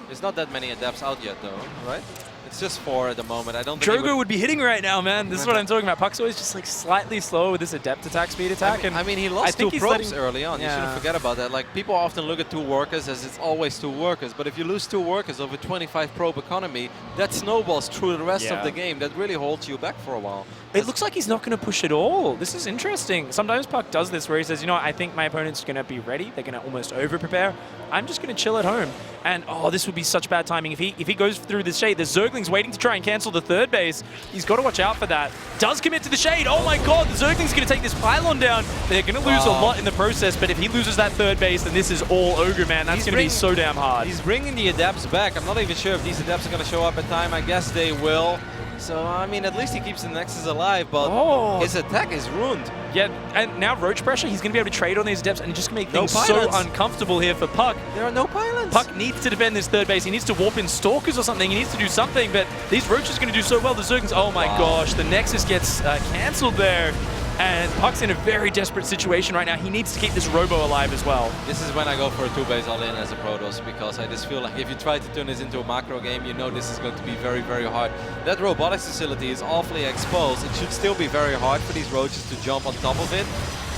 There's not that many Adepts out yet though, right? It's just 4 at the moment. I don't think Drogo would be hitting right now, man. This is what I'm talking about. puCK's always just like slightly slower with this Adept attack speed attack. I mean he lost 2 probes early on. You shouldn't forget about that. Like people often look at 2 workers as it's always 2 workers, but if you lose 2 workers over 25 probe economy, that snowballs through the rest of the game. That really holds you back for a while. It looks like he's not going to push at all. This is interesting. Sometimes puCK does this where he says, I think my opponent's going to be ready. They're going to almost over-prepare. I'm just going to chill at home. And, this would be such bad timing. If he goes through the shade, the Zergling's waiting to try and cancel the third base. He's got to watch out for that. Does commit to the shade. Oh my god, the Zergling's going to take this pylon down. They're going to lose a lot in the process, but if he loses that third base, then this is all Ogre, man. That's going to be so damn hard. He's bringing the Adepts back. I'm not even sure if these Adepts are going to show up in time. I guess they will. So, I mean, at least he keeps the Nexus alive, but his attack is ruined. Yeah, and now Roach pressure, he's going to be able to trade on these Adepts and just make things so uncomfortable here for puCK. There are no pylons. puCK needs to defend this third base. He needs to warp in Stalkers or something. He needs to do something, but these Roaches are going to do so well. The Zerglings, oh my gosh, the Nexus gets cancelled there. And puCK's in a very desperate situation right now. He needs to keep this Robo alive as well. This is when I go for a 2-base all-in as a Protoss, because I just feel like if you try to turn this into a macro game, this is going to be very, very hard. That robotics facility is awfully exposed. It should still be very hard for these Roaches to jump on top of it.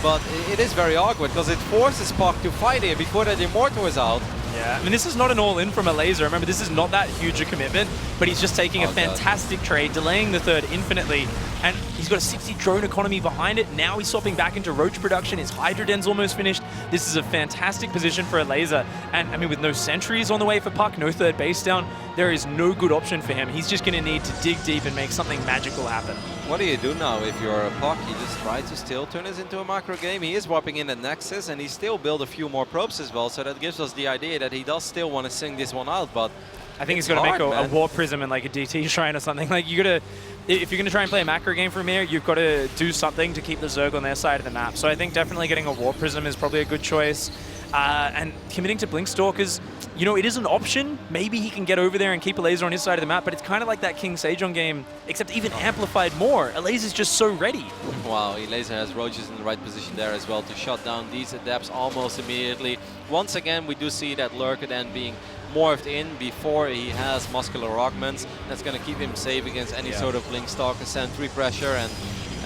But it is very awkward because it forces puCK to fight here before that Immortal is out. Yeah, I mean, this is not an all-in from Elazer. Remember, this is not that huge a commitment, but he's just taking a fantastic trade, delaying the third infinitely, and he's got a 60 drone economy behind it. Now he's swapping back into Roach production. His Hydra Den's almost finished. This is a fantastic position for Elazer, and I mean, with no sentries on the way for puCK, no third base down, there is no good option for him. He's just going to need to dig deep and make something magical happen. What do you do now if you're a puCK? You just try to still turn this into a macro game. He is swapping in the Nexus, and he still built a few more probes as well, so that gives us the idea that he does still want to sing this one out, but I think he's got to make a War Prism and like a DT Shrine or something. Like, you gotta, if you're going to try and play a macro game from here, you've got to do something to keep the Zerg on their side of the map. So I think definitely getting a War Prism is probably a good choice. And committing to Blinkstalkers, you know, it is an option. Maybe he can get over there and keep Elazer on his side of the map, but it's kind of like that King Sejong game, except even amplified more. Elazer's just so ready. Wow, Elazer has Roaches in the right position there as well to shut down these adepts almost immediately. Once again, we do see that Lurker then being morphed in before he has muscular augments. That's going to keep him safe against any sort of Blinkstalker sentry pressure. And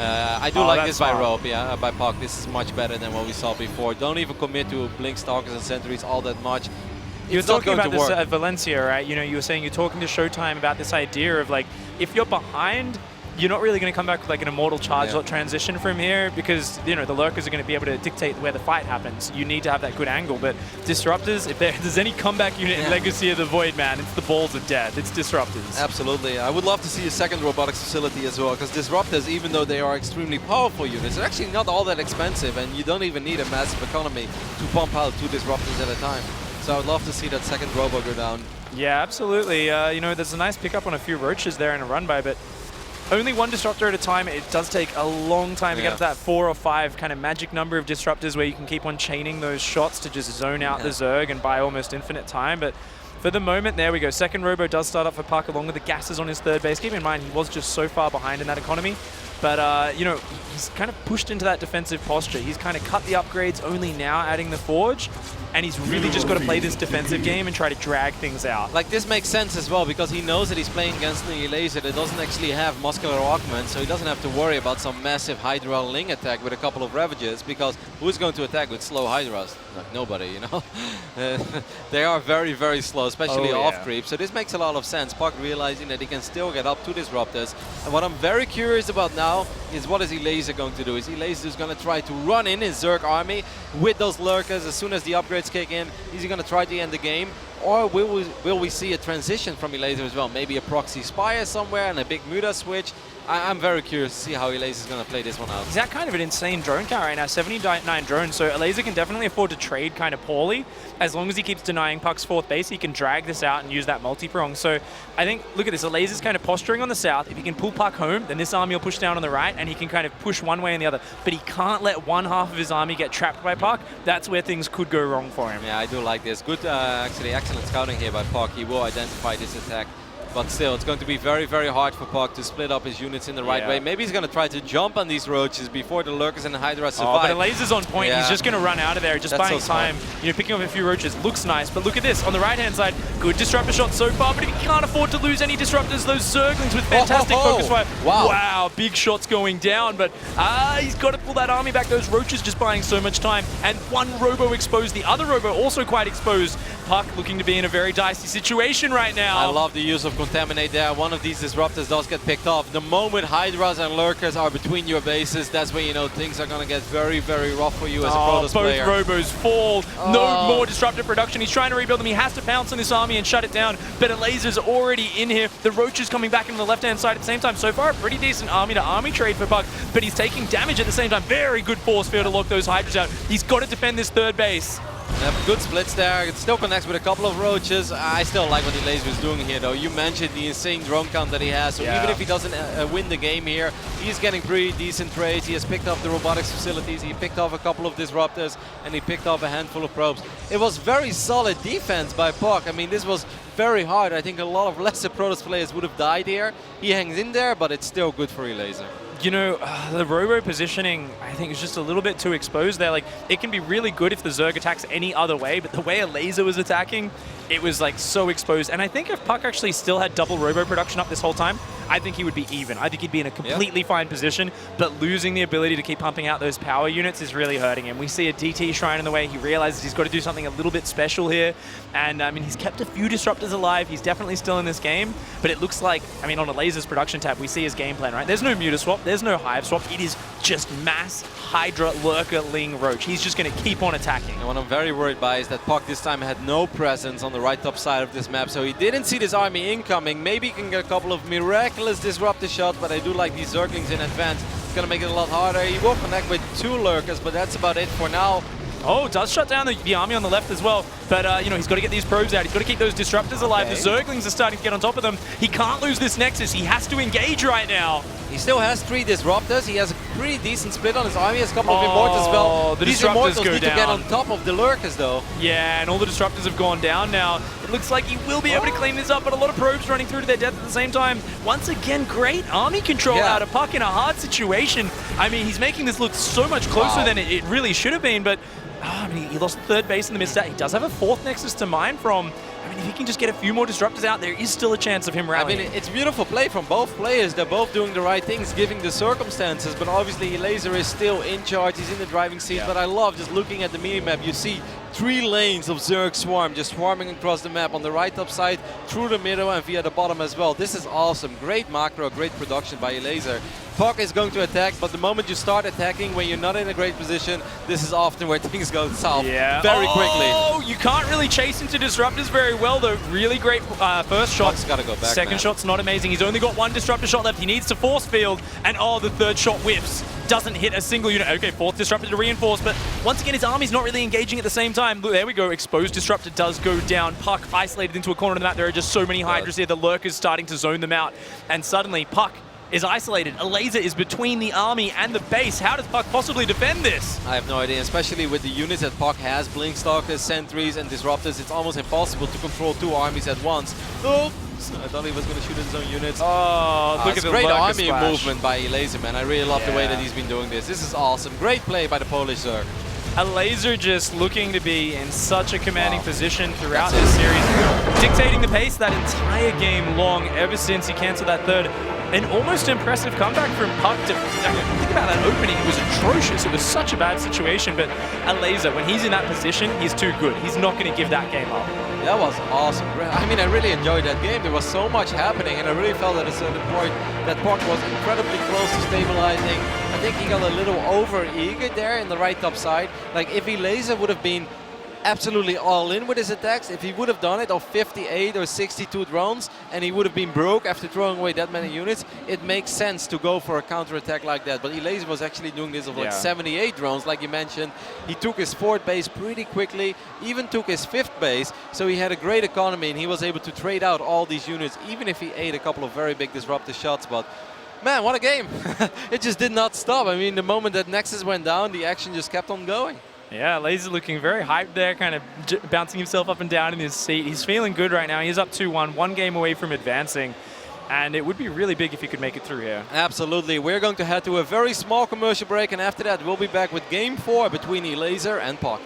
I do like this by Rope, by puCK. This is much better than what we saw before. Don't even commit to Blinkstalkers and sentries all that much. You were talking about this at Valencia, right? You know, you were saying you're talking to Showtime about this idea of like, if you're behind, you're not really going to come back with like an immortal charge lot transition from here, because, you know, the Lurkers are going to be able to dictate where the fight happens. You need to have that good angle. But Disruptors, if there's any comeback unit in Legacy of the Void, man, it's the balls of death. It's Disruptors. Absolutely. I would love to see a second robotics facility as well, because Disruptors, even though they are extremely powerful units, they're actually not all that expensive, and you don't even need a massive economy to pump out 2 Disruptors at a time. So I would love to see that second robo go down. Yeah, absolutely. You know, there's a nice pickup on a few Roaches there in a run by, but only 1 Disruptor at a time. It does take a long time to get up to that 4 or 5 kind of magic number of Disruptors where you can keep on chaining those shots to just zone out the Zerg and buy almost infinite time. But for the moment, there we go. Second robo does start up for puCK along with the gases on his third base. Keep in mind, he was just so far behind in that economy. But, you know, he's kind of pushed into that defensive posture. He's kind of cut the upgrades, only now adding the Forge. And he's really just got to play this defensive game and try to drag things out. Like, this makes sense as well, because he knows that he's playing against the Elazer that doesn't actually have muscular augment, so he doesn't have to worry about some massive Hydra Ling attack with a couple of Ravages, because who's going to attack with slow Hydras? Like, nobody, you know? They are very, very slow, especially off creep, so this makes a lot of sense. puCK realizing that he can still get up to Disruptors. And what I'm very curious about now is what is Elazer going to do? Is Elazer just going to try to run in his Zerg army with those Lurkers as soon as the upgrades kick in? Is he going to try to end the game? Or will we see a transition from Elazer as well? Maybe a proxy Spire somewhere and a big Muda switch? I'm very curious to see how Elazer is going to play this one out. He's at kind of an insane drone count right now, 79 drones, so Elazer can definitely afford to trade kind of poorly. As long as he keeps denying puCK's 4th base, he can drag this out and use that multi-prong. So I think, look at this, Elazer's kind of posturing on the south. If he can pull puCK home, then this army will push down on the right, and he can kind of push one way and the other. But he can't let one half of his army get trapped by puCK. That's where things could go wrong for him. Yeah, I do like this. Good, actually, excellent scouting here by puCK. He will identify this attack. But still, it's going to be very, very hard for puCK to split up his units in the right way. Maybe he's going to try to jump on these Roaches before the Lurkers and the Hydra survive. But Elazer's on point. He's just going to run out of there, just buying time. You know, picking up a few Roaches looks nice. But look at this. On the right-hand side, good Disruptor shot so far. But if he can't afford to lose any Disruptors, those Zerglings with fantastic focus fire. Wow, big shots going down. But he's got to pull that army back. Those Roaches just buying so much time. And one Robo exposed. The other Robo also quite exposed. puCK looking to be in a very dicey situation right now. I love the use of Contaminate there. One of these Disruptors does get picked off. The moment Hydras and Lurkers are between your bases, that's when you know things are going to get very, very rough for you as a Protoss player. Both Robos fall. No more Disruptor production. He's trying to rebuild them. He has to pounce on this army and shut it down. But Elazer's already in here. The Roach is coming back into the left-hand side at the same time. So far, a pretty decent army-to-army trade for puCK, but he's taking damage at the same time. Very good force field to lock those Hydras out. He's got to defend this third base. Good splits there. It still connects with a couple of Roaches. I still like what Elazer is doing here, though. You mentioned the insane drone count that he has. So even if he doesn't win the game here, he's getting pretty decent trades. He has picked up the robotics facilities. He picked off a couple of Disruptors, and he picked off a handful of probes. It was very solid defense by puCK. I mean, this was very hard. I think a lot of lesser Protoss players would have died here. He hangs in there, but it's still good for Elazer. You know, the Robo positioning, I think, is just a little bit too exposed there. Like, it can be really good if the Zerg attacks any other way, but the way Elazer was attacking, it was, like, so exposed. And I think if puCK actually still had double Robo production up this whole time, I think he would be even. I think he'd be in a completely fine position, but losing the ability to keep pumping out those power units is really hurting him. We see a DT Shrine in the way. He realizes he's got to do something a little bit special here, and I mean, he's kept a few disruptors alive. He's definitely still in this game, but it looks like, I mean, on Elazer's production tab, we see his game plan, right? There's no Muta swap, there's no Hive swap. It is just mass Hydra, Lurker, Ling, Roach. He's just going to keep on attacking. And what I'm very worried by is that puCK this time had no presence on the right top side of this map, so he didn't see this army incoming. Maybe he can get a couple of miraculous disruptor shots, but I do like these Zerglings in advance. It's going to make it a lot harder. He will connect with 2 Lurkers, but that's about it for now. Oh, does shut down the army on the left as well. But, you know, he's got to get these probes out. He's got to keep those disruptors alive. The Zerglings are starting to get on top of them. He can't lose this Nexus. He has to engage right now. He still has 3 disruptors. He has a pretty decent split on his army. He has a couple of Immortals as well. The These disruptors Immortals go need to get on top of the Lurkers, though. Yeah, and all the disruptors have gone down now. It looks like he will be able to clean this up, but a lot of probes running through to their death at the same time. Once again, great army control out of puCK in a hard situation. I mean, he's making this look so much closer than it really should have been, but I mean, he lost 3rd base in the mid-stat. He does have a 4th Nexus to mine from. I mean, if he can just get a few more disruptors out, there is still a chance of him rallying. I mean, it's beautiful play from both players. They're both doing the right things, given the circumstances, but obviously Elazer is still in charge. He's in the driving seat, but I love just looking at the minimap. You see 3 lanes of Zerg swarm just swarming across the map on the right top side, through the middle and via the bottom as well. This is awesome. Great macro, great production by Elazer. puCK is going to attack, but the moment you start attacking when you're not in a great position, this is often where things go south very quickly. Oh, you can't really chase into disruptors very well, though. Really great first shot. puCK's got to go back, Second shot's not amazing. He's only got 1 disruptor shot left. He needs to force field, and the 3rd shot whiffs. Doesn't hit a single unit. Okay, 4th disruptor to reinforce, but once again, his army's not really engaging at the same time. Look, there we go. Exposed disruptor does go down. puCK isolated into a corner of the map. There are just so many Hydras here. The Lurker's starting to zone them out, and suddenly puCK is isolated. Elazer is between the army and the base. How does puCK possibly defend this? I have no idea, especially with the units that puCK has, Blinkstalkers, Sentries and Disruptors. It's almost impossible to control 2 armies at once. Oh, I thought he was going to shoot his own units. Oh, look at the great Lurker army splash. movement by Elazer, man. I really love the way that he's been doing this. This is awesome. Great play by the Polish Zerg. Elazer just looking to be in such a commanding position throughout this series, dictating the pace that entire game long ever since he canceled that 3rd. An almost impressive comeback from puCK to think about that opening. It was atrocious. It was such a bad situation, but Elazer, when he's in that position, he's too good. He's not going to give that game up. That was awesome. I mean, I really enjoyed that game. There was so much happening, and I really felt at a certain point that puCK was incredibly close to stabilizing. I think he got a little over-eager there in the right top side. Like, if Elazer would have been absolutely all in with his attacks, if he would have done it of 58 or 62 drones and he would have been broke after throwing away that many units, it makes sense to go for a counter-attack like that. But Elazer was actually doing this of like 78 drones, like you mentioned. He took his 4th base pretty quickly, even took his 5th base, so he had a great economy and he was able to trade out all these units, even if he ate a couple of very big disruptive shots. But man, what a game. It just did not stop. I mean, the moment that Nexus went down, the action just kept on going. Yeah, Elazer looking very hyped there, kind of bouncing himself up and down in his seat. He's feeling good right now. He's up 2-1, 1 game away from advancing. And it would be really big if he could make it through here. Absolutely. We're going to head to a very small commercial break, and after that, we'll be back with Game 4 between Elazer and puCK.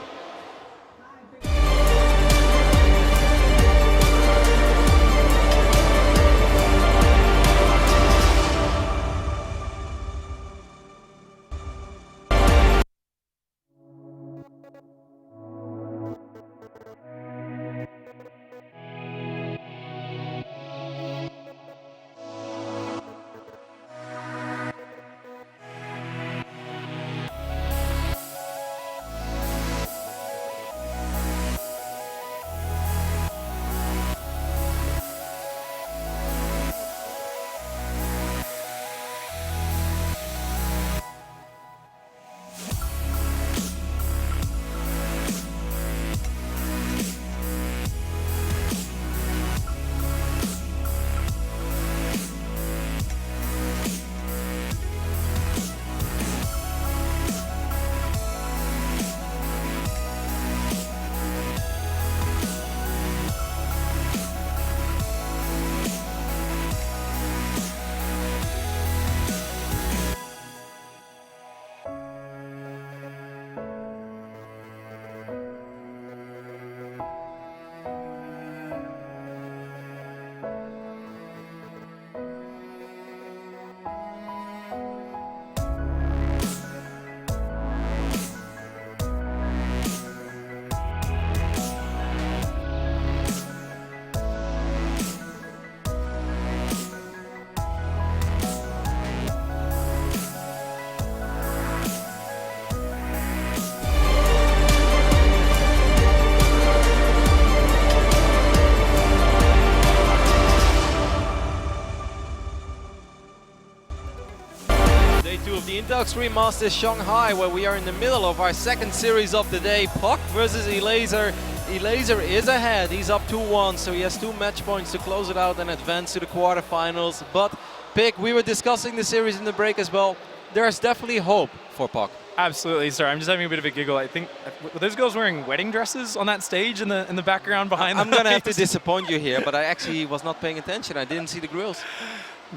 2 of the Intel Extreme Masters Shanghai, where we are in the middle of our second series of the day. puCK versus Elazer. Elazer is ahead. He's up 2-1, so he has 2 match points to close it out and advance to the quarterfinals. But puCK, we were discussing the series in the break as well. There's definitely hope for puCK. Absolutely. Sorry, I'm just having a bit of a giggle. I think were those girls wearing wedding dresses on that stage in the background behind them? I'm gonna have to disappoint you here, but I actually was not paying attention. I didn't see the grills.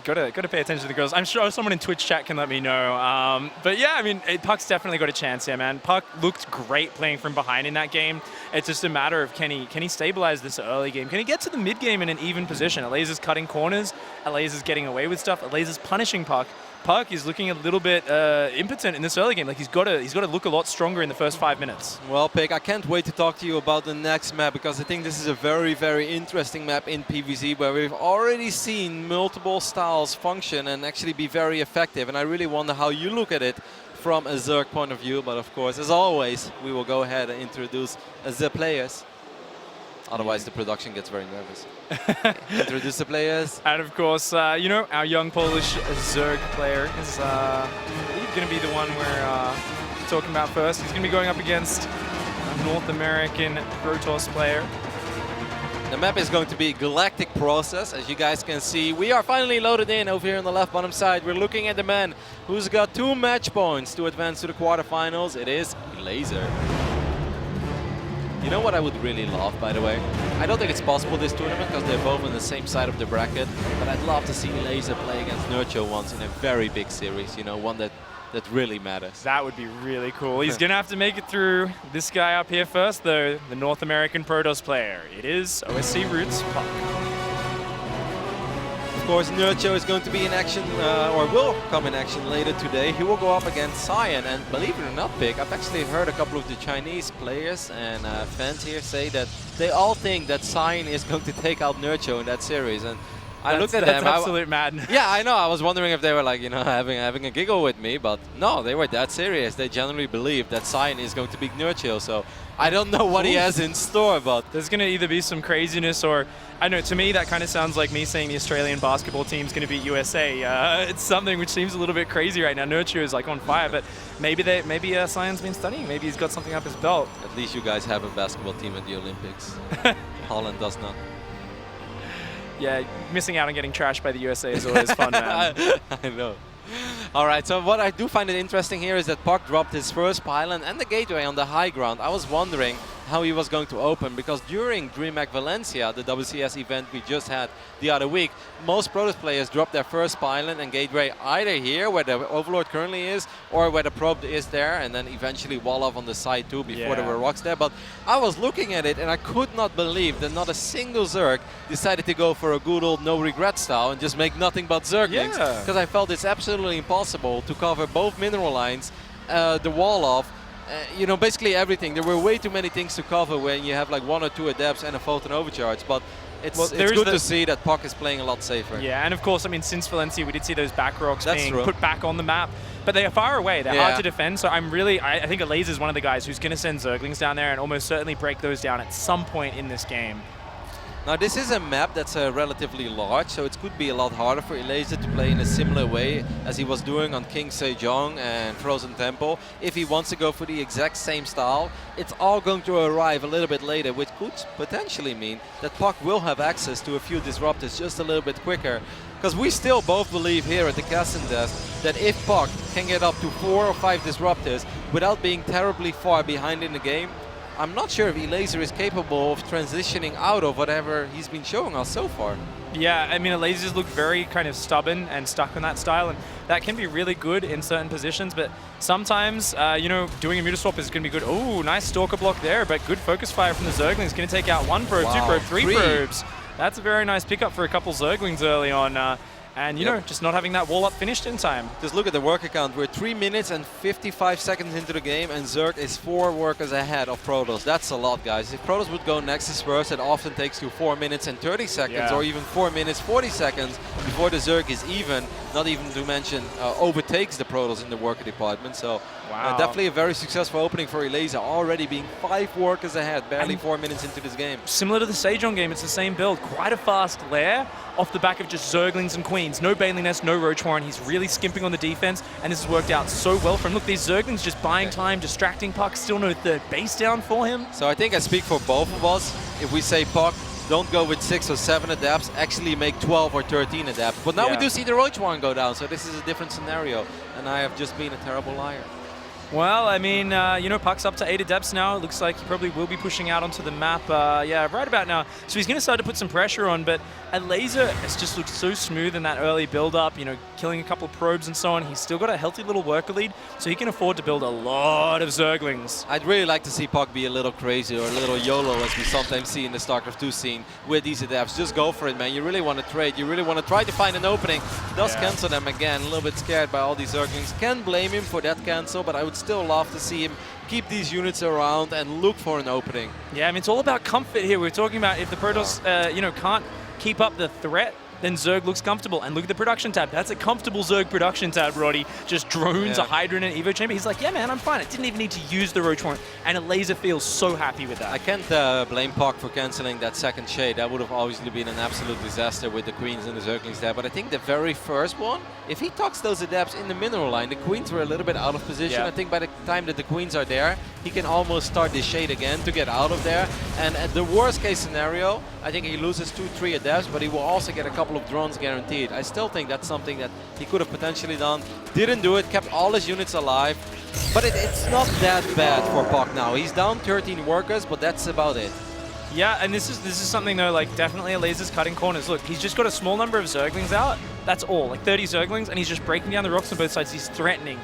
Gotta pay attention to the girls. I'm sure someone in Twitch chat can let me know. But yeah, I mean, puCK's definitely got a chance here, man. puCK looked great playing from behind in that game. It's just a matter of can he stabilize this early game? Can he get to the mid game in an even position? Elazer's cutting corners. Elazer's getting away with stuff. Elazer's punishing puCK. puCK is looking a little bit impotent in this early game. Like he's got to look a lot stronger in the first 5 minutes. Well, puCK, I can't wait to talk to you about the next map, because I think this is a very, very interesting map in PvZ, where we've already seen multiple styles function and actually be very effective. And I really wonder how you look at it from a Zerg point of view. But of course, as always, we will go ahead and introduce the players. Otherwise, the production gets very nervous. Introduce the players. And of course, you know, our young Polish Zerg player is going to be the one we're talking about first. He's going to be going up against a North American Protoss player. The map is going to be Galactic Process, as you guys can see. We are finally loaded in over here on the left bottom side. We're looking at the man who's got 2 match points to advance to the quarterfinals. It is Elazer. You know what I would really love, by the way? I don't think it's possible this tournament because they're both on the same side of the bracket, but I'd love to see Elazer play against Nurcho once in a very big series, you know, one that really matters. That would be really cool. He's going to have to make it through this guy up here first, though, the North American Protoss player. It is OSC Roots puCK. Of course, Nurcho is going to be in action, or will come in action later today. He will go up against Cyan, and believe it or not, puCK, I've actually heard a couple of the Chinese players and fans here say that they all think that Cyan is going to take out Nurcho in that series. And I looked at them. That's absolute madness. Yeah, I know. I was wondering if they were like, you know, having a giggle with me, but no, they were that serious. They genuinely believe that Cyan is going to beat Nurcho. So I don't know what he has in store, but there's going to either be some craziness or, I don't know, to me that kind of sounds like me saying the Australian basketball team's going to beat USA. It's something which seems a little bit crazy right now. Nurture is like on fire, but maybe Cyan's been studying. Maybe he's got something up his belt. At least you guys have a basketball team at the Olympics. Holland does not. Yeah, missing out on getting trashed by the USA is always fun, man. I know. All right, so what I do find it interesting here is that puCK dropped his first pylon and the gateway on the high ground. I was wondering how he was going to open, because during DreamHack Valencia, the WCS event we just had the other week, most Protoss players dropped their first pylon and gateway either here, where the Overlord currently is, or where the probe is there, and then eventually wall off on the side too before there were rocks there. But I was looking at it and I could not believe that not a single Zerg decided to go for a good old no regret style and just make nothing but Zerglings, because I felt it's absolutely impossible to cover both mineral lines, the wall off, you know, basically everything. There were way too many things to cover when you have like 1 or 2 adepts and a photon overcharge, but it's good to see that puCK is playing a lot safer. Yeah, and of course, I mean, since Valencia, we did see those back rocks being put back on the map, but they are far away. They're hard to defend, so I think Elazer is one of the guys who's going to send Zerglings down there and almost certainly break those down at some point in this game. Now this is a map that's relatively large, so it could be a lot harder for Elazer to play in a similar way as he was doing on King Sejong and Frozen Temple. If he wants to go for the exact same style, it's all going to arrive a little bit later, which could potentially mean that puCK will have access to a few disruptors just a little bit quicker. Because we still both believe here at the casting desk that if puCK can get up to 4 or 5 disruptors without being terribly far behind in the game, I'm not sure if Elazer is capable of transitioning out of whatever he's been showing us so far. Yeah, I mean, Elazer's look very kind of stubborn and stuck on that style, and that can be really good in certain positions, but sometimes, you know, doing a Mutaswap is going to be good. Oh, nice Stalker block there, but good focus fire from the Zerglings. Going to take out 1 probe, 2 probe, 3 probes. That's a very nice pickup for a couple Zerglings early on. And, you know, just not having that wall up finished in time. Just look at the worker count. We're 3 minutes and 55 seconds into the game, and Zerg is 4 workers ahead of Protoss. That's a lot, guys. If Protoss would go Nexus first, it often takes you 4 minutes and 30 seconds, or even 4 minutes, 40 seconds before the Zerg is even, not even to mention overtakes the Protoss in the worker department. So definitely a very successful opening for Elazer, already being 5 workers ahead, barely 4 minutes into this game. Similar to the Sejong game, it's the same build. Quite a fast lair. off the back of just Zerglings and Queens. No Bailey Nest, no Roach Warren. He's really skimping on the defense, and this has worked out so well for him. Look, these Zerglings just buying time, distracting puck, still no third base down for him. So I think I speak for both of us if we say puck, don't go with 6 or 7 adapts, actually make 12 or 13 adapts. But now we do see the Roach Warren go down, so this is a different scenario. And I have just been a terrible liar. Well, I mean, you know, puck's up to 8 adepts now. It looks like he probably will be pushing out onto the map, yeah, right about now. So he's going to start to put some pressure on, but Elazer has just looked so smooth in that early build-up, you know, killing a couple of probes and so on. He's still got a healthy little worker lead, so he can afford to build a lot of Zerglings. I'd really like to see puck be a little crazy or a little YOLO, as we sometimes see in the StarCraft 2 scene with these adapts. Just go for it, man. You really want to trade. You really want to try to find an opening. Does cancel them again. A little bit scared by all these Zerglings. Can't blame him for that cancel, but I would still love to see him keep these units around and look for an opening. Yeah, I mean, it's all about comfort here. We're talking about if the Protoss, you know, can't keep up the threat, then Zerg looks comfortable. And look at the production tab. That's a comfortable Zerg production tab, Roddy. Just drones, a Hydra, and an Evo Chamber. He's like, yeah, man, I'm fine. I didn't even need to use the Roach Warren. And Elazer feels so happy with that. I can't blame puck for cancelling that second shade. That would have obviously been an absolute disaster with the Queens and the Zerglings there. But I think the very first one, if he tucks those adapts in the mineral line, the Queens were a little bit out of position. I think by the time that the Queens are there, he can almost start this shade again to get out of there. And at the worst case scenario, I think he loses 2-3 adapts, but he will also get a couple of drones guaranteed. I still think that's something that he could have potentially done. Didn't do it, kept all his units alive. But it's not that bad for puck now. He's down 13 workers, but that's about it. Yeah, and this is something though, like definitely Elazer's cutting corners. Look, he's just got a small number of Zerglings out. That's all, like 30 Zerglings, and he's just breaking down the rocks on both sides. He's threatening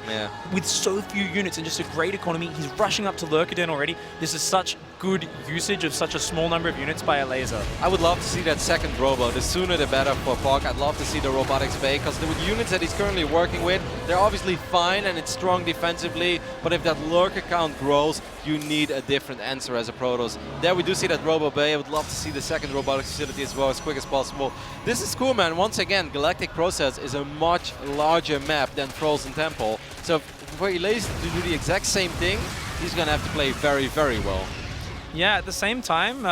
with so few units and just a great economy. He's rushing up to Lurkaden already. This is such good usage of such a small number of units by Elazer. I would love to see that second robo. The sooner the better for puck. I'd love to see the robotics bay, because the units that he's currently working with, they're obviously fine and it's strong defensively, but if that lurker count grows, you need a different answer as a Protoss. There we do see that robo bay. I would love to see the second robotics facility as well as quick as possible. This is cool, man. Once again, Galactic Process is a much larger map than Frozen Temple. So for Elazer to do the exact same thing, he's going to have to play very, very well. Yeah, at the same time,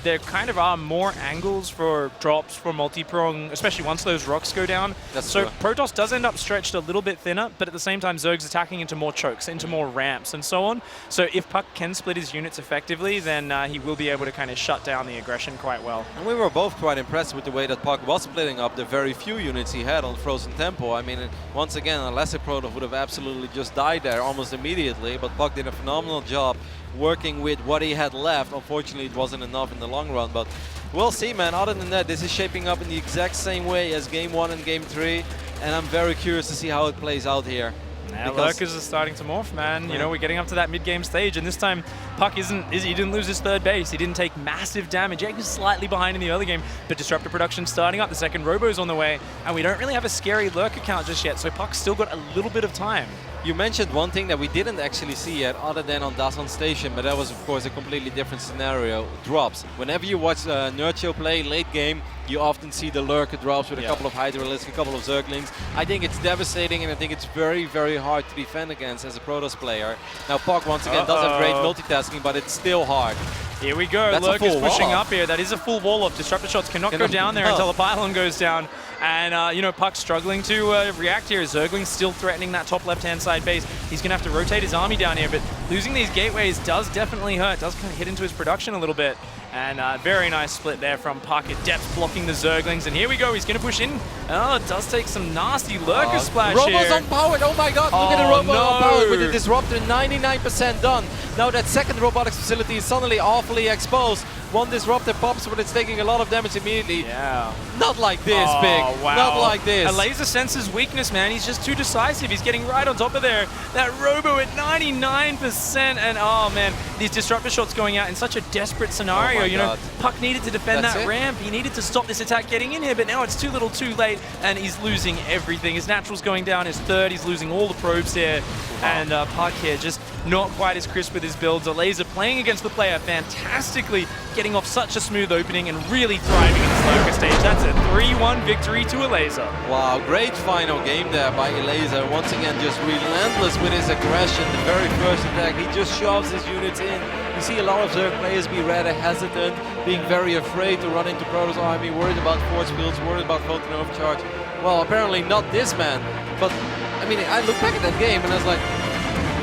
there kind of are more angles for drops for multi-prong, especially once those rocks go down. So Protoss does end up stretched a little bit thinner, but at the same time, Zerg's attacking into more chokes, into more ramps, and so on. So if puck can split his units effectively, then he will be able to kind of shut down the aggression quite well. And we were both quite impressed with the way that puck was splitting up the very few units he had on Frozen Temple. I mean, once again, a lesser Protoss would have absolutely just died there almost immediately, but puck did a phenomenal job working with what he had left. Unfortunately, it wasn't enough in the long run, but we'll see, man. Other than that, this is shaping up in the exact same way as Game 1 and Game 3, and I'm very curious to see how it plays out here. Yeah, lurkers are starting to morph, man. You know, we're getting up to that mid-game stage, and this time puck he didn't lose his third base. He didn't take massive damage. Yeah, he was slightly behind in the early game, but Disruptor production starting up. The second robo's on the way, and we don't really have a scary lurker count just yet, so puck's still got a little bit of time. You mentioned one thing that we didn't actually see yet, other than on Dazon Station, but that was, of course, a completely different scenario. Drops. Whenever you watch Nurcho play late game, you often see the lurker drops with a couple of Hydralisks, a couple of Zerglings. I think it's devastating, and I think it's very, very hard to defend against as a Protoss player. Now, puck, once again, does have great multitasking, but it's still hard. Here we go. Lurker's pushing up here. That is a full wall off. Disruptor shots cannot go down there until the pylon goes down. And, you know, puck's struggling to react here. Zergling's still threatening that top left-hand side base. He's going to have to rotate his army down here, but losing these gateways does definitely hurt. Does kind of hit into his production a little bit. And very nice split there from puck at depth, blocking the Zerglings. And here we go. He's going to push in. Oh, it does take some nasty lurker splash here. Robo's unpowered. Oh my god, look at the Robo unpowered with the Disruptor, 99% done. Now that second robotics facility is suddenly awfully exposed. One Disruptor pops, but it's taking a lot of damage immediately. Yeah. Not like this, Big. Wow. Not like this. Elazer senses weakness, man. He's just too decisive. He's getting right on top of there. That Robo at 99%. And, oh, man, these Disruptor shots going out in such a desperate scenario. You know, puck needed to defend that ramp. He needed to stop this attack getting in here, but now it's too little too late, and he's losing everything. His natural's going down, his third. He's losing all the probes here. And puck here just not quite as crisp with his builds. Elazer playing against the player fantastically, getting off such a smooth opening and really thriving in this lurker stage. That's a 3-1 victory to Elazer. Wow, great final game there by Elazer. Once again, just relentless with his aggression. The very first attack, he just shoves his units in You see a lot of Zerg players be rather hesitant, being very afraid to run into Protoss army, worried about force fields, worried about photon overcharge. Well, apparently not this man. But I mean, I look back at that game and I was like,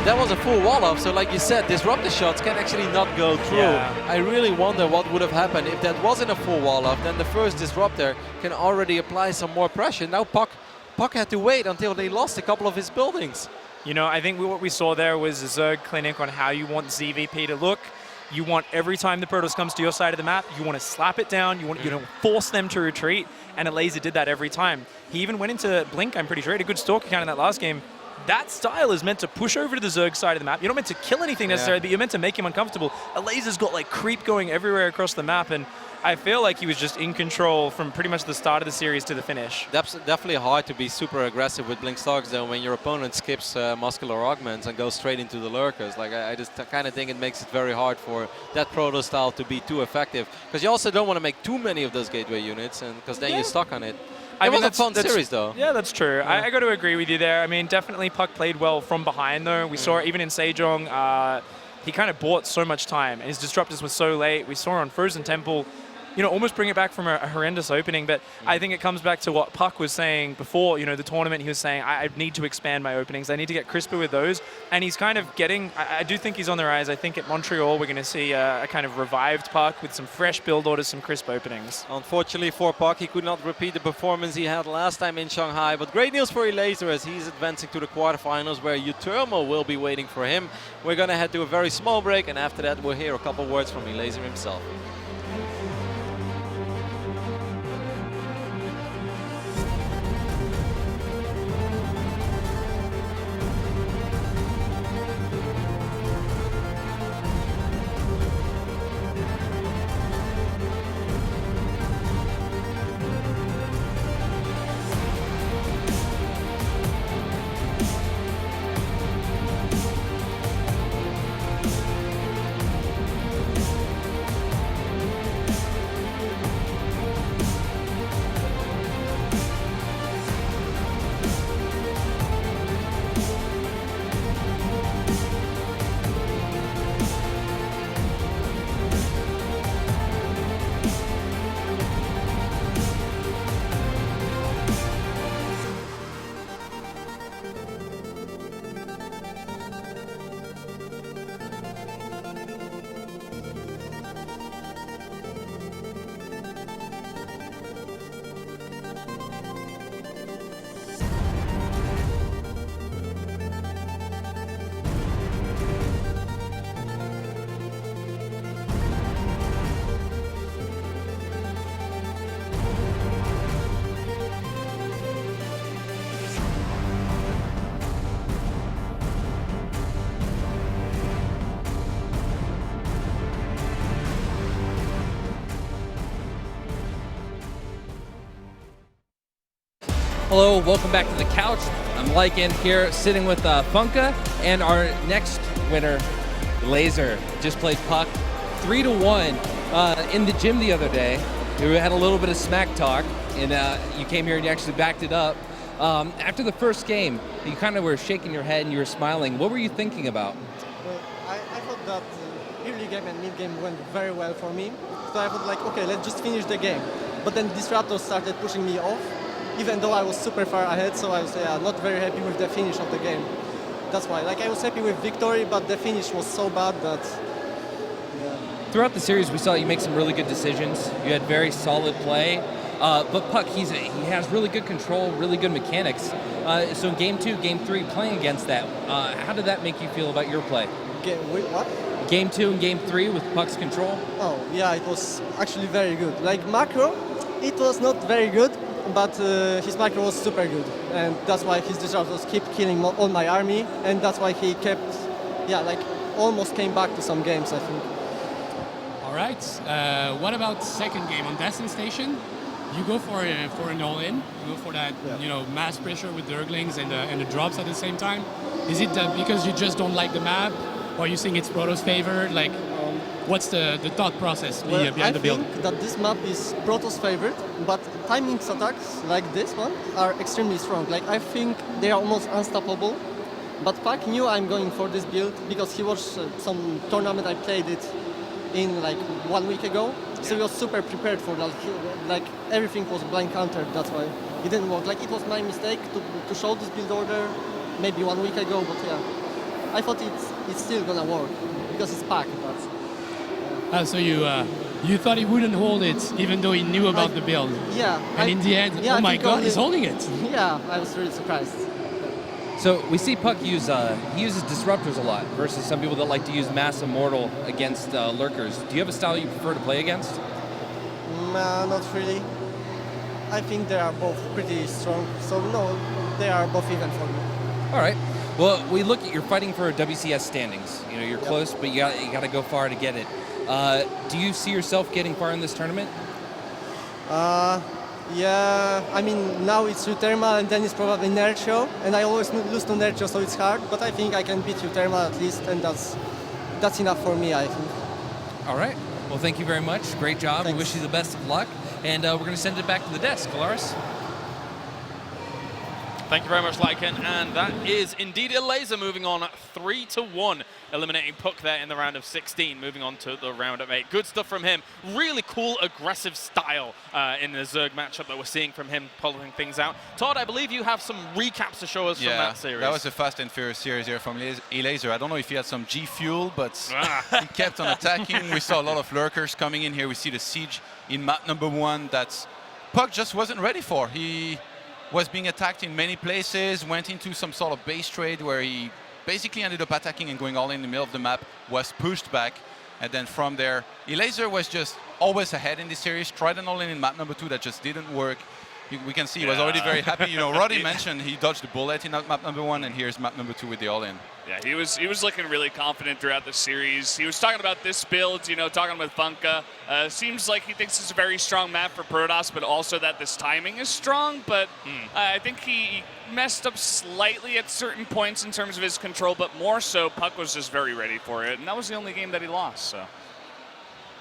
that was a full wall-off, so like you said, disruptor shots can actually not go through. Yeah. I really wonder what would have happened if that wasn't a full wall-off. Then the first disruptor can already apply some more pressure. Now puCK had to wait until they lost a couple of his buildings. You know, I think what we saw there was a Zerg clinic on how you want ZvP to look. You want every time the Protoss comes to your side of the map, you want to slap it down, you want to force them to retreat, and Elazer did that every time. He even went into Blink, I'm pretty sure, he had a good stalker count in that last game. That style is meant to push over to the Zerg side of the map. You're not meant to kill anything necessarily, but you're meant to make him uncomfortable. Elazer's got like creep going everywhere across the map, and I feel like he was just in control from pretty much the start of the series to the finish. That's definitely hard to be super aggressive with Blink Stalks though when your opponent skips muscular augments and goes straight into the lurkers. Like I just kind of think it makes it very hard for that Protoss style to be too effective. Because you also don't want to make too many of those gateway units, and because then you're stuck on it. It was a fun series though. Yeah, that's true. Yeah. I got to agree with you there. I mean, definitely puCK played well from behind though. We saw it even in Sejong. He kind of bought so much time, and his disruptors were so late. We saw on Frozen Temple, you know, almost bring it back from a horrendous opening. But I think it comes back to what puCK was saying before, you know, the tournament. He was saying, I need to expand my openings. I need to get crisper with those. And he's kind of getting, I do think he's on the rise. I think at Montreal, we're going to see a kind of revived puCK with some fresh build orders, some crisp openings. Unfortunately for puCK, he could not repeat the performance he had last time in Shanghai. But great news for Elazer as he's advancing to the quarterfinals where Utermo will be waiting for him. We're going to head to a very small break, and after that, we'll hear a couple words from Elazer himself. Hello, welcome back to the couch. I'm Lycan here, sitting with puCK, and our next winner, Elazer, just played puCK 3-1 in the gym the other day. We had a little bit of smack talk, and you came here and you actually backed it up. After the first game, you kind of were shaking your head and you were smiling. What were you thinking about? Well, I thought that early game and mid game went very well for me. So I thought like, okay, let's just finish the game. But then Disruptor started pushing me off, even though I was super far ahead, so I was not very happy with the finish of the game. That's why. Like I was happy with victory, but the finish was so bad that. Yeah. Throughout the series, we saw you make some really good decisions. You had very solid play, but puCK, he has really good control, really good mechanics. So in Game 2, Game 3, playing against that, how did that make you feel about your play? Wait, what? Game 2 and Game 3 with puCK's control? Oh, yeah, it was actually very good. Like macro, it was not very good, but his macro was super good. And that's why his disruptors keep killing all my army, and that's why he kept, yeah, like almost came back to some games, I think. All right, what about second game on Destin Station? You go for an all-in, you go for that, you know, mass pressure with the Zerglings and the drops at the same time. Is it because you just don't like the map, or you think it's Protoss favored? Like, what's the thought process behind the build? I think that this map is Protoss favored, but timing attacks like this one are extremely strong. Like I think they are almost unstoppable But puCK knew I'm going for this build because he watched some tournament I played it in like 1 week ago. So he was super prepared for that. Like everything was blind counter, that's why it didn't work. Like it was my mistake to show this build order maybe 1 week ago, but yeah. I thought it's still gonna work because it's puCK, but... So you thought he wouldn't hold it even though he knew about the build? Yeah. And in the end, yeah, oh my god, he's holding it! Yeah, I was really surprised. So we see puCK use he uses disruptors a lot versus some people that like to use mass immortal against lurkers. Do you have a style you prefer to play against? Not really. I think they are both pretty strong, so no, they are both even for me. All right. Well, we look at you're fighting for WCS standings. You know, you're close, but you got to go far to get it. Do you see yourself getting far in this tournament? Yeah, I mean, now it's Uterma and then it's probably Nercho, and I always lose to Nercho, so it's hard, but I think I can beat Uterma at least, and that's enough for me, I think. All right. Well, thank you very much. Great job. Thanks. We wish you the best of luck, and we're going to send it back to the desk. Galaris? Thank you very much, Lycan, and that is indeed Elazer moving on 3-1, eliminating puCK there in the round of 16, moving on to the round of 8. Good stuff from him. Really cool, aggressive style in the Zerg matchup that we're seeing from him, pulling things out. Todd, I believe you have some recaps to show us from that series. That was a fast and furious series here from Elazer. I don't know if he had some G fuel, but he kept on attacking. We saw a lot of lurkers coming in here. We see the siege in map number 1 that puCK just wasn't ready for. He was being attacked in many places, went into some sort of base trade where he basically ended up attacking and going all in the middle of the map, was pushed back, and then from there, Elazer was just always ahead in this series, tried an all-in map number 2 that just didn't work. We can see he was already very happy. You know, Roddy mentioned he dodged the bullet in that map number 1, and here's map number 2 with the all-in. Yeah, he was looking really confident throughout the series. He was talking about this build, you know, talking with puCK. Seems like he thinks it's a very strong map for Protoss, but also that this timing is strong. But I think he messed up slightly at certain points in terms of his control, but more so, puCK was just very ready for it, and that was the only game that he lost. So.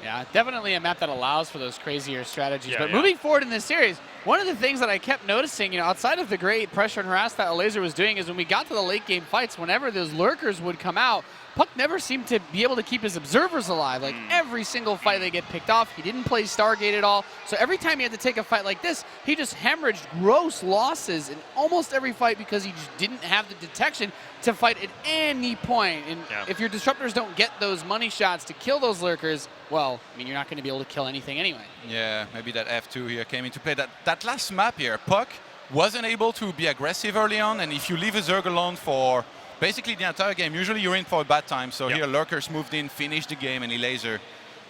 Yeah, definitely a map that allows for those crazier strategies. But moving forward in this series, one of the things that I kept noticing, you know, outside of the great pressure and harass that Elazer was doing, is when we got to the late game fights, whenever those lurkers would come out, puCK never seemed to be able to keep his observers alive. Like every single fight they get picked off, he didn't play Stargate at all. So every time he had to take a fight like this, he just hemorrhaged gross losses in almost every fight because he just didn't have the detection to fight at any point. And if your disruptors don't get those money shots to kill those lurkers, well, I mean, you're not going to be able to kill anything anyway. Yeah, maybe that F2 here came into play. That last map here, puCK wasn't able to be aggressive early on, and if you leave a Zerg alone for basically the entire game, usually you're in for a bad time. So here lurkers moved in, finished the game, and Elazer,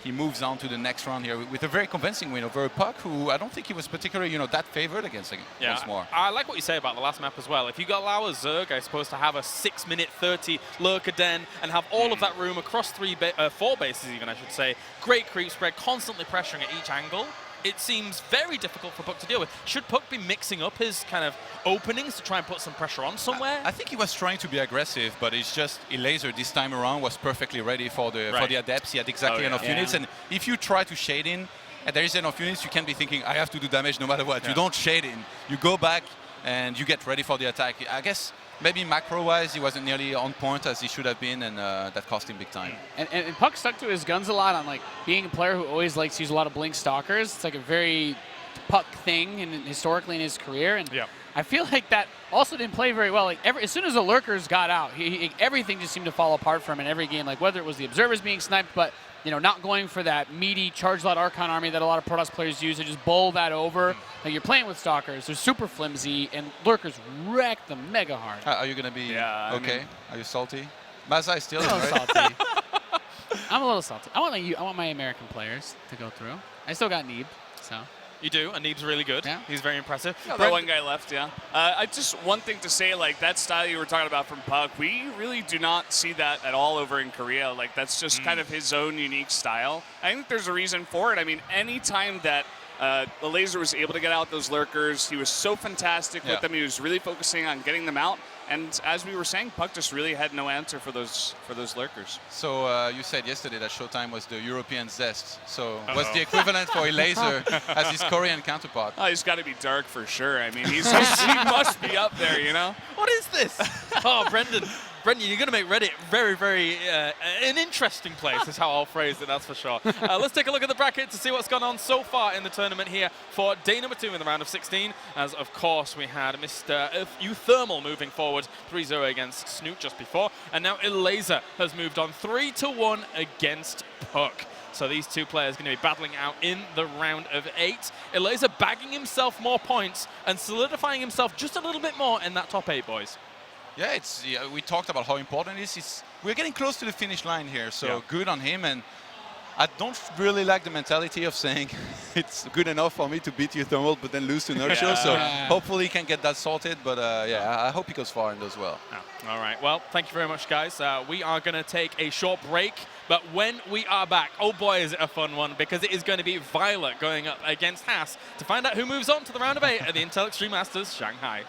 he moves on to the next round here with a very convincing win over puCK, who I don't think he was particularly, you know, that favored against more. I like what you say about the last map as well. If you allow a Zerg, I suppose, to have a 6-minute 30 lurker den and have all of that room across 4 bases even, I should say, great creep spread, constantly pressuring at each angle, it seems very difficult for puCK to deal with. Should puCK be mixing up his kind of openings to try and put some pressure on somewhere? I think he was trying to be aggressive, but it's just Elazer this time around was perfectly ready for the Adepts. He had exactly enough units, and if you try to shade in, and there is enough units, you can be thinking, I have to do damage no matter what. You don't shade in. You go back and you get ready for the attack. I guess maybe macro-wise, he wasn't nearly on point as he should have been, and that cost him big time. And puCK stuck to his guns a lot on like being a player who always likes to use a lot of blink stalkers. It's like a very puCK thing historically in his career, and I feel like that also didn't play very well. Like as soon as the lurkers got out, everything just seemed to fall apart for him in every game. Like whether it was the observers being sniped, but you know, not going for that meaty charge lot Archon army that a lot of Protoss players use to just bowl that over. Like you're playing with stalkers, they're super flimsy, and lurkers wreck them mega hard. Are you gonna be okay? Are you salty? Maza is still a little right? salty. I'm a little salty. I want my American players to go through. I still got Neeb, so. You do, and Neeb's really good. He's very impressive. That one guy left, I just one thing to say, like that style you were talking about from puCK, we really do not see that at all over in Korea. Like that's just kind of his own unique style. I think there's a reason for it. I mean, any time that Elazer was able to get out those lurkers. He was so fantastic with them. He was really focusing on getting them out. And as we were saying, puCK just really had no answer for those lurkers. So you said yesterday that Showtime was the European Zest. So what's the equivalent for Elazer as his Korean counterpart? Oh, he's got to be dark for sure. I mean, he must be up there, you know? What is this? Oh, Brendan, you're going to make Reddit very, very an interesting place is how I'll phrase it, that's for sure. Let's take a look at the bracket to see what's gone on so far in the tournament here for day number 2 in the round of 16. As, of course, we had Mr. Uthermal moving forward 3-0 against Snoot just before. And now Elazer has moved on 3-1 against puCK. So these two players are going to be battling out in the round of 8. Elazer bagging himself more points and solidifying himself just a little bit more in that top 8, boys. Yeah, we talked about how important it is. We're getting close to the finish line here, so good on him. And I don't really like the mentality of saying it's good enough for me to beat you Thermal, but then lose to Nurture. So hopefully he can get that sorted. But yeah, I hope he goes far and does well. All right. Well, thank you very much, guys. We are going to take a short break. But when we are back, oh boy, is it a fun one, because it is going to be Violet going up against Haas to find out who moves on to the round of 8 at the Intel Extreme Masters Shanghai.